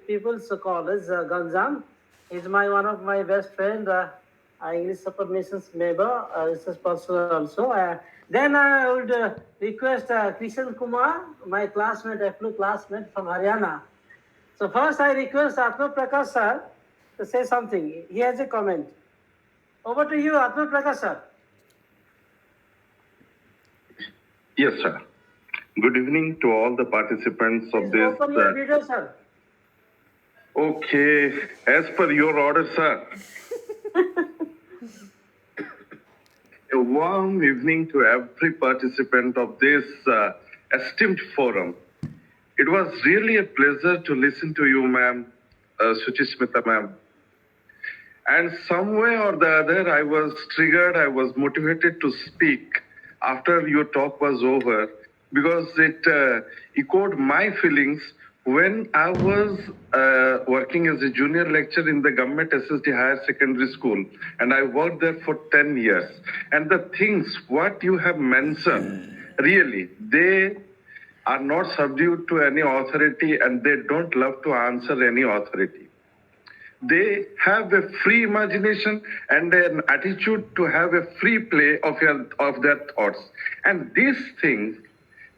People's College, Ganjam. He's one of my best friend, English Support Missions member, research person also. Then I would request Krishan Kumar, my classmate, EFLU classmate from Haryana. So first, I request Atma Prakash sir to say something. He has a comment. Over to you, Atma Prakash sir. Yes, sir. Good evening to all the participants of Please this. open your video, sir. Okay, as per your order, sir. A warm evening to every participant of this esteemed forum. It was really a pleasure to listen to you, ma'am, Suchismita ma'am. And some way or the other, I was triggered, I was motivated to speak after your talk was over because it echoed my feelings when I was working as a junior lecturer in the government SSD higher secondary school. And I worked there for 10 years. And the things, what you have mentioned, really, they are not subdued to any authority and they don't love to answer any authority. They have a free imagination and an attitude to have a free play of their thoughts. And these things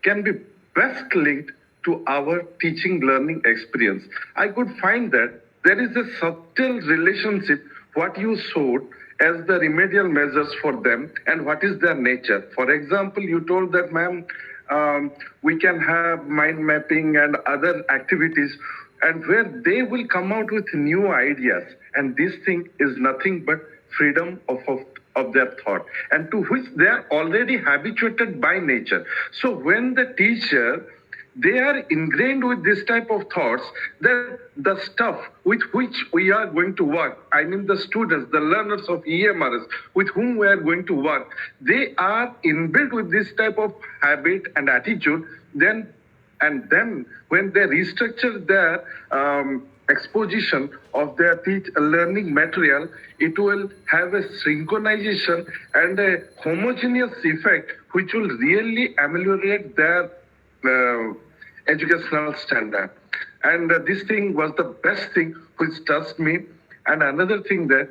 can be best linked to our teaching learning experience. I could find that there is a subtle relationship what you showed as the remedial measures for them and what is their nature. For example, you told that, ma'am, we can have mind mapping and other activities and where they will come out with new ideas. And this thing is nothing but freedom of their thought and to which they are already habituated by nature. So when the teacher, they are ingrained with this type of thoughts that the stuff with which we are going to work, I mean the students, the learners of EMRS with whom we are going to work, they are inbuilt with this type of habit and attitude, then when they restructure their exposition of their learning material, it will have a synchronization and a homogeneous effect which will really ameliorate their educational standard. And this thing was the best thing which touched me. And another thing that,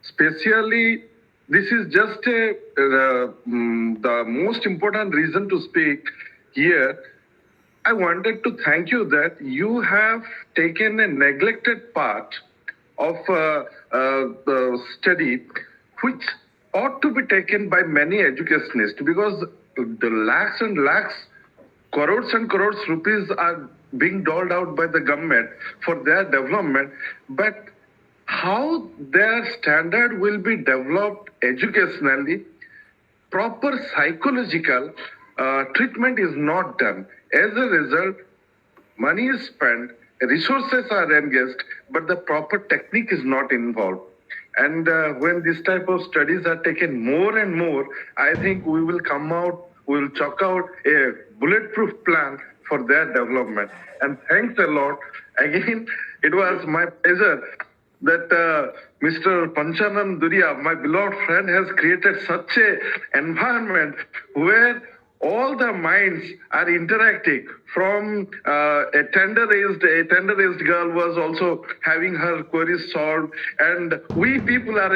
especially, this is just the most important reason to speak here. I wanted to thank you that you have taken a neglected part of the study, which ought to be taken by many educationists because the lakhs and lakhs, crores and crores rupees are being doled out by the government for their development. But how their standard will be developed educationally, proper psychological treatment is not done. As a result, money is spent, resources are engaged, but the proper technique is not involved. And when this type of studies are taken more and more, I think we will come out, we will chalk out a bulletproof plan for their development. And thanks a lot. Again, it was my pleasure that Mr. Panchanam Duria, my beloved friend, has created such an environment where all the minds are interacting. From a tender-aged girl was also having her queries solved, and we people are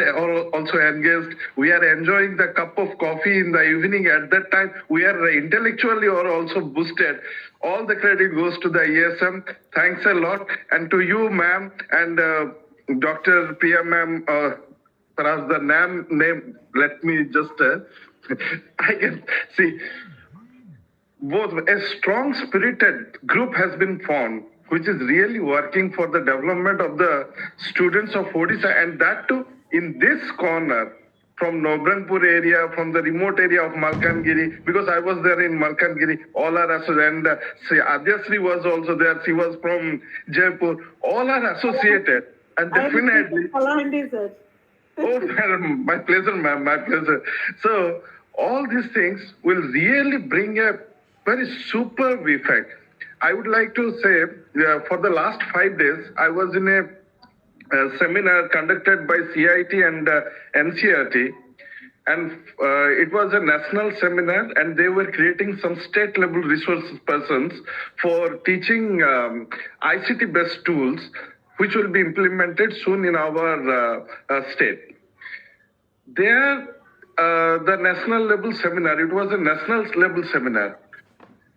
also engaged. We are enjoying the cup of coffee in the evening. At that time, we are intellectually also boosted. All the credit goes to the ESM. Thanks a lot, and to you, ma'am, and Dr. Priya ma'am. Perhaps the name. Let me just. I can see. Both a strong spirited group has been formed, which is really working for the development of the students of Odisha, and that too in this corner from Nobrangpur area, from the remote area of Malkangiri, because I was there in Malkangiri, all are associated, and Adyasri was also there, she was from Jaipur, all are associated, and definitely. Kalahandi, sir. Oh, madam, my pleasure, ma'am, my pleasure. So, all these things will really bring a very superb effect. I would like to say, for the last 5 days, I was in a seminar conducted by CIT and NCRT, and it was a national seminar, and they were creating some state-level resource persons for teaching ICT-based tools, which will be implemented soon in our state. There, the national level seminar, it was a national level seminar.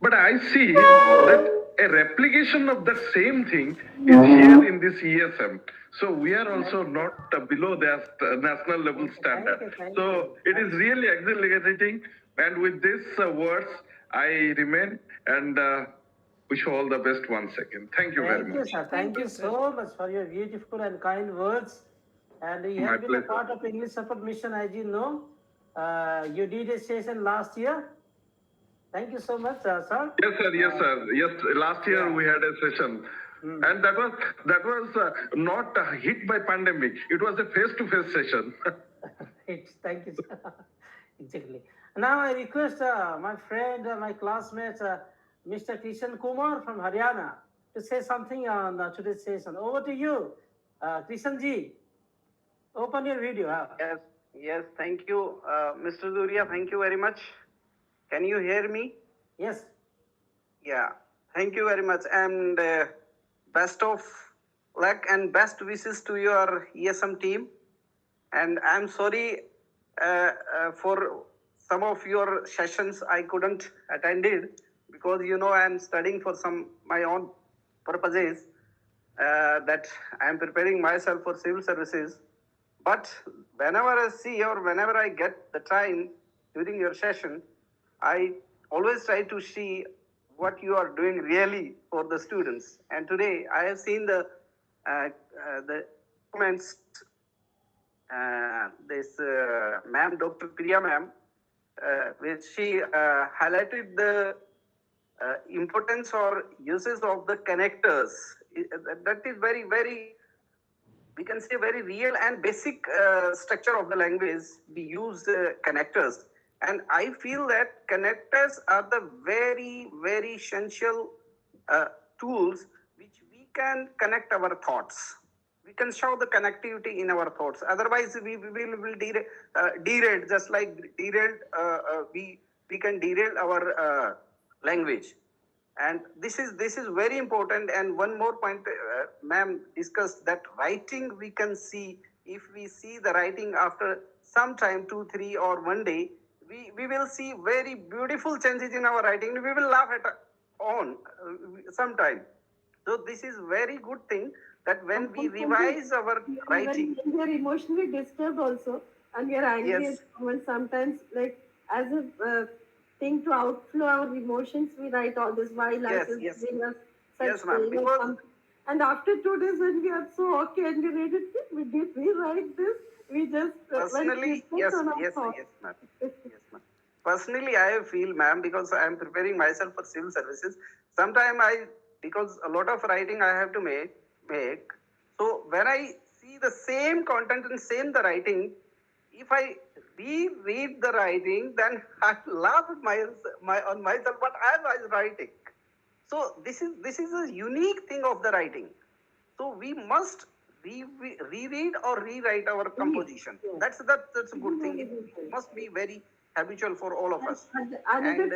But I see that a replication of the same thing is here in this ESM. So we are also not below the national level standard. So it is really exhilarating. And with these words, I remain and wish you all the best once again. Thank you very Thank you, much. sir. Thank you so much for your beautiful and kind words. And you My have been a pleasure. part of English Support Mission, as you know. You did a session last year. Thank you so much, sir. Yes, sir. Yes, sir. Yes, last year we had a session, and that was not hit by pandemic. It was a face-to-face session. Thank you, sir. Exactly. Now I request my friend, my classmate, Mr. Krishan Kumar from Haryana, to say something on today's session. Over to you, Krishan ji. Open your video. Yes, thank you, Mr. Duria. Thank you very much. Can you hear me? Yes. Yeah, thank you very much. And best of luck and best wishes to your ESM team. And I'm sorry for some of your sessions I couldn't attend it because I'm studying for my own purposes that I'm preparing myself for civil services. But whenever I see or whenever I get the time during your session, I always try to see what you are doing really for the students. And today I have seen the comments. This ma'am, Dr. Priya ma'am, which she highlighted the importance or uses of the connectors. That is very, very, we can say very real and basic structure of the language. We use connectors. And I feel that connectors are the very, very essential tools which we can connect our thoughts. We can show the connectivity in our thoughts. Otherwise, we will derail, just like derailed, we can derail our language. And this is very important. And one more point, ma'am discussed that writing we can see. If we see the writing after some time, 2, 3, or 1 day, we will see very beautiful changes in our writing. We will laugh at on sometime. So this is very good thing that when we revise our writing. When we are emotionally disturbed also, and we are angry at someone, sometimes like as a thing to outflow our emotions, we write all this. Why life is giving us such pain or something. And after 2 days, when we are so okay and we read it, did we write this? We just personally, yes, ma'am. Personally, I feel, ma'am, because I am preparing myself for civil services. Sometimes because a lot of writing I have to make. So when I see the same content and the writing, if I reread the writing, then I laugh at on myself what I was writing. So this is a unique thing of the writing. So we must reread or rewrite our composition. That's a good thing. It must be very habitual for all of us. Another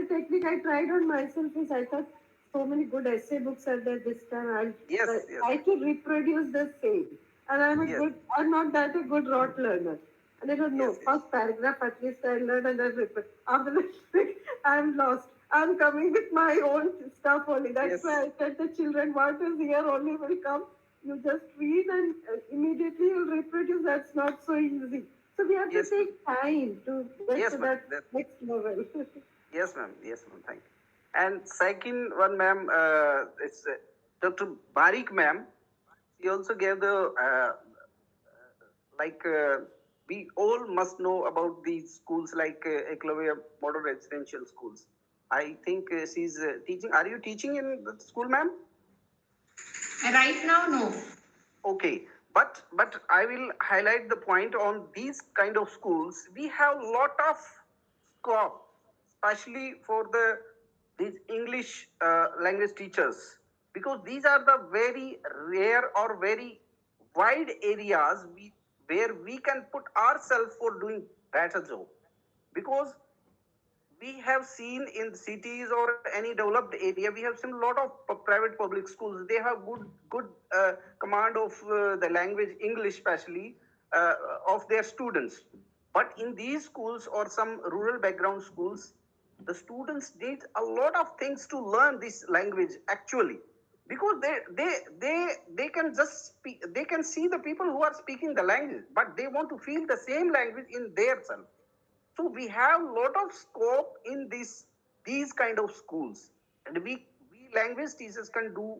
technique I tried on myself is I thought so many good essay books are there this time. I can reproduce the same. And I'm not that a good rot learner. And I don't know, first paragraph at least I learn and I repeat. After that, I'm lost. I'm coming with my own stuff only. That's why I said the children, what is here only will come. You just read and immediately you'll reproduce. That's not so easy. So we have to take time to get to that next level. Yes, ma'am. Thank you. And second one, ma'am, it's Dr. Barik, ma'am. She also gave the we all must know about these schools like Ekalavya model residential schools. I think she's teaching. Are you teaching in the school, ma'am? Right now, no. Okay, but I will highlight the point on these kind of schools. We have lot of scope, especially for these English language teachers, because these are the very rare or very wide areas where we can put ourselves for doing better job. Because we have seen in cities or any developed area, we have seen a lot of private public schools. They have good command of the language English, especially of their students. But in these schools or some rural background schools, The students need a lot of things to learn this language actually, because they can just speak, they can see the people who are speaking the language, but they want to feel the same language in their self. So we have lot of scope in these kind of schools, and we language teachers can do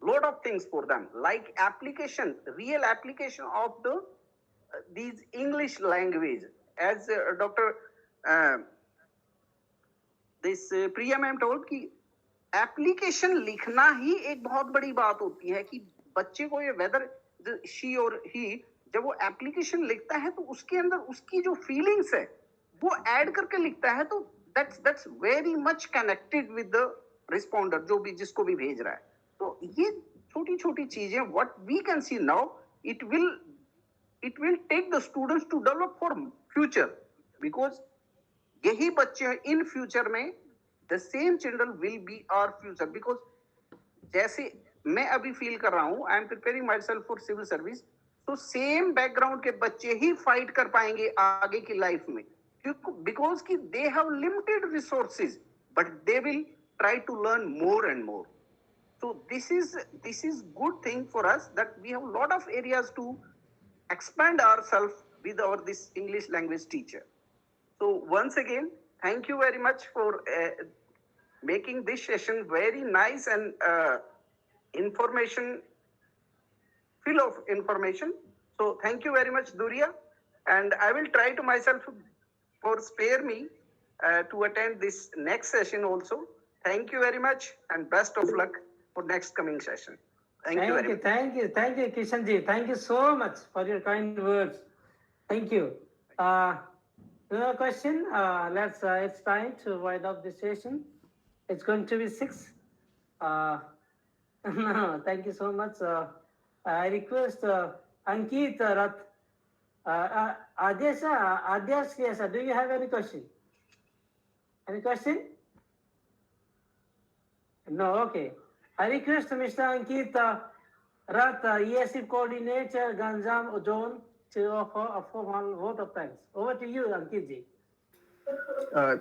lot of things for them, like application, real application of the these English language. As Dr. Uh, this Priya ma'am told कि application लिखना ही एक बहुत बड़ी बात होती है, कि बच्चे को ये वेदर शी और ही जब वो एप्लीकेशन लिखता है तो उसके अंदर उसकी जो फीलिंग्स है वो ऐड करके लिखता है, तो that's very much connected with the responder, जो भी जिसको भी भेज रहा है. तो ये छोटी छोटी चीजें what we can see now, it will take the students to develop for future, because यही बच्चे इन फ्यूचर में the same children will be our future. Because जैसे मैं अभी फील कर रहा हूं, I am preparing myself for civil service, तो सेम बैकग्राउंड के बच्चे ही फाइट कर पाएंगे आगे की लाइफ में, बिकॉज की they have limited resources, but they will try to learn more and more. So this is good thing for us, that we have a lot of areas to expand ourselves with our this English language teacher. So once again, thank you very much for making this session very nice and information, full of information. So thank you very much, Durya, and I will try to myself for spare me to attend this next session also. Thank you very much and best of luck for next coming session. Thank you very much. Thank you, Kishanji. Thank you so much for your kind words. Thank you. Another question. It's time to wind up the session. It's going to be 6. No, thank you so much. I request Ankit Rath. Adesh, yes, do you have any question? Any question? No, okay. I request Mr. Ankit Rath, ESM coordinator, Ganjam Zone, to offer a formal vote of thanks. Over to you, Ankit ji.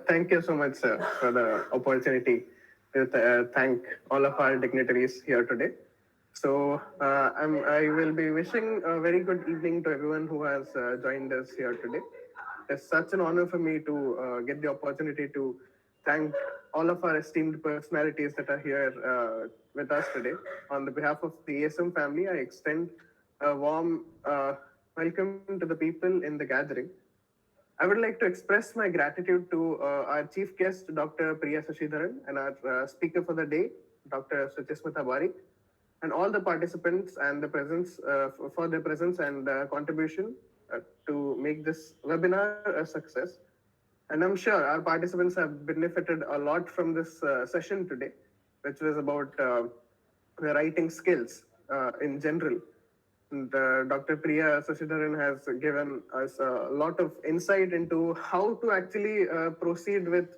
Thank you so much, sir, for the opportunity to thank all of our dignitaries here today. So I will be wishing a very good evening to everyone who has joined us here today. It's such an honor for me to get the opportunity to thank all of our esteemed personalities that are here with us today. On the behalf of the ESM family, I extend a warm welcome to the people in the gathering. I would like to express my gratitude to our chief guest, Dr. Priya Shashidharan, and our speaker for the day, Dr. Suchismita Barik, and all the participants and the presence for their presence and contribution to make this webinar a success. And I'm sure our participants have benefited a lot from this session today, which was about the writing skills in general. And, Dr. Priya Shashidharan has given us a lot of insight into how to actually proceed with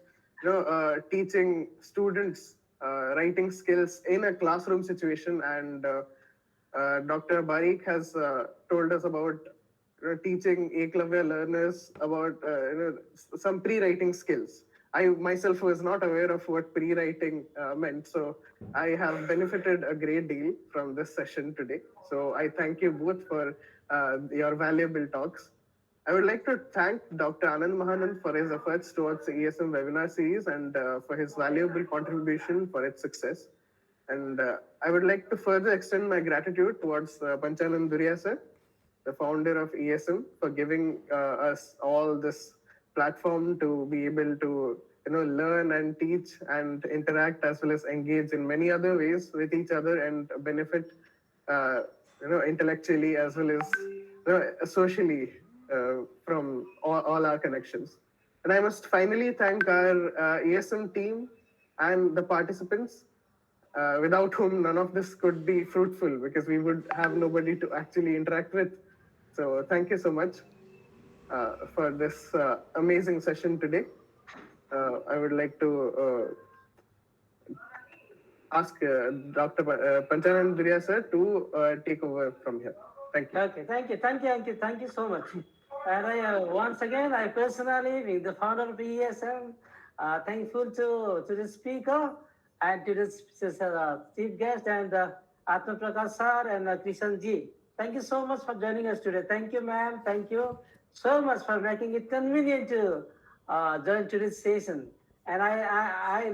teaching students writing skills in a classroom situation. And Dr. Barik has told us about teaching Ekalavya learners about some pre-writing skills. I myself was not aware of what pre-writing meant, so I have benefited a great deal from this session today. So I thank you both for your valuable talks. I would like to thank Dr. Anand Mahanan for his efforts towards the ESM webinar series and for his valuable contribution for its success. And I would like to further extend my gratitude towards Panchanan Durya sir, the founder of ESM, for giving us all this platform to be able to learn and teach and interact, as well as engage in many other ways with each other and benefit intellectually as well as socially from all our connections. And I must finally thank our ESM team and the participants, without whom none of this could be fruitful, because we would have nobody to actually interact with. So thank you so much for this amazing session today. I would like to ask Dr. Panchanan Durya sir to take over from here. Thank you. Okay, thank you, Ankit. Thank you so much. And once again, I personally, with the founder of ESM, Thankful to the speaker and to the chief guest and Atma Prakash sir and Krishan ji. Thank you so much for joining us today. Thank you, ma'am. Thank you so much for making it convenient to join today's session. And I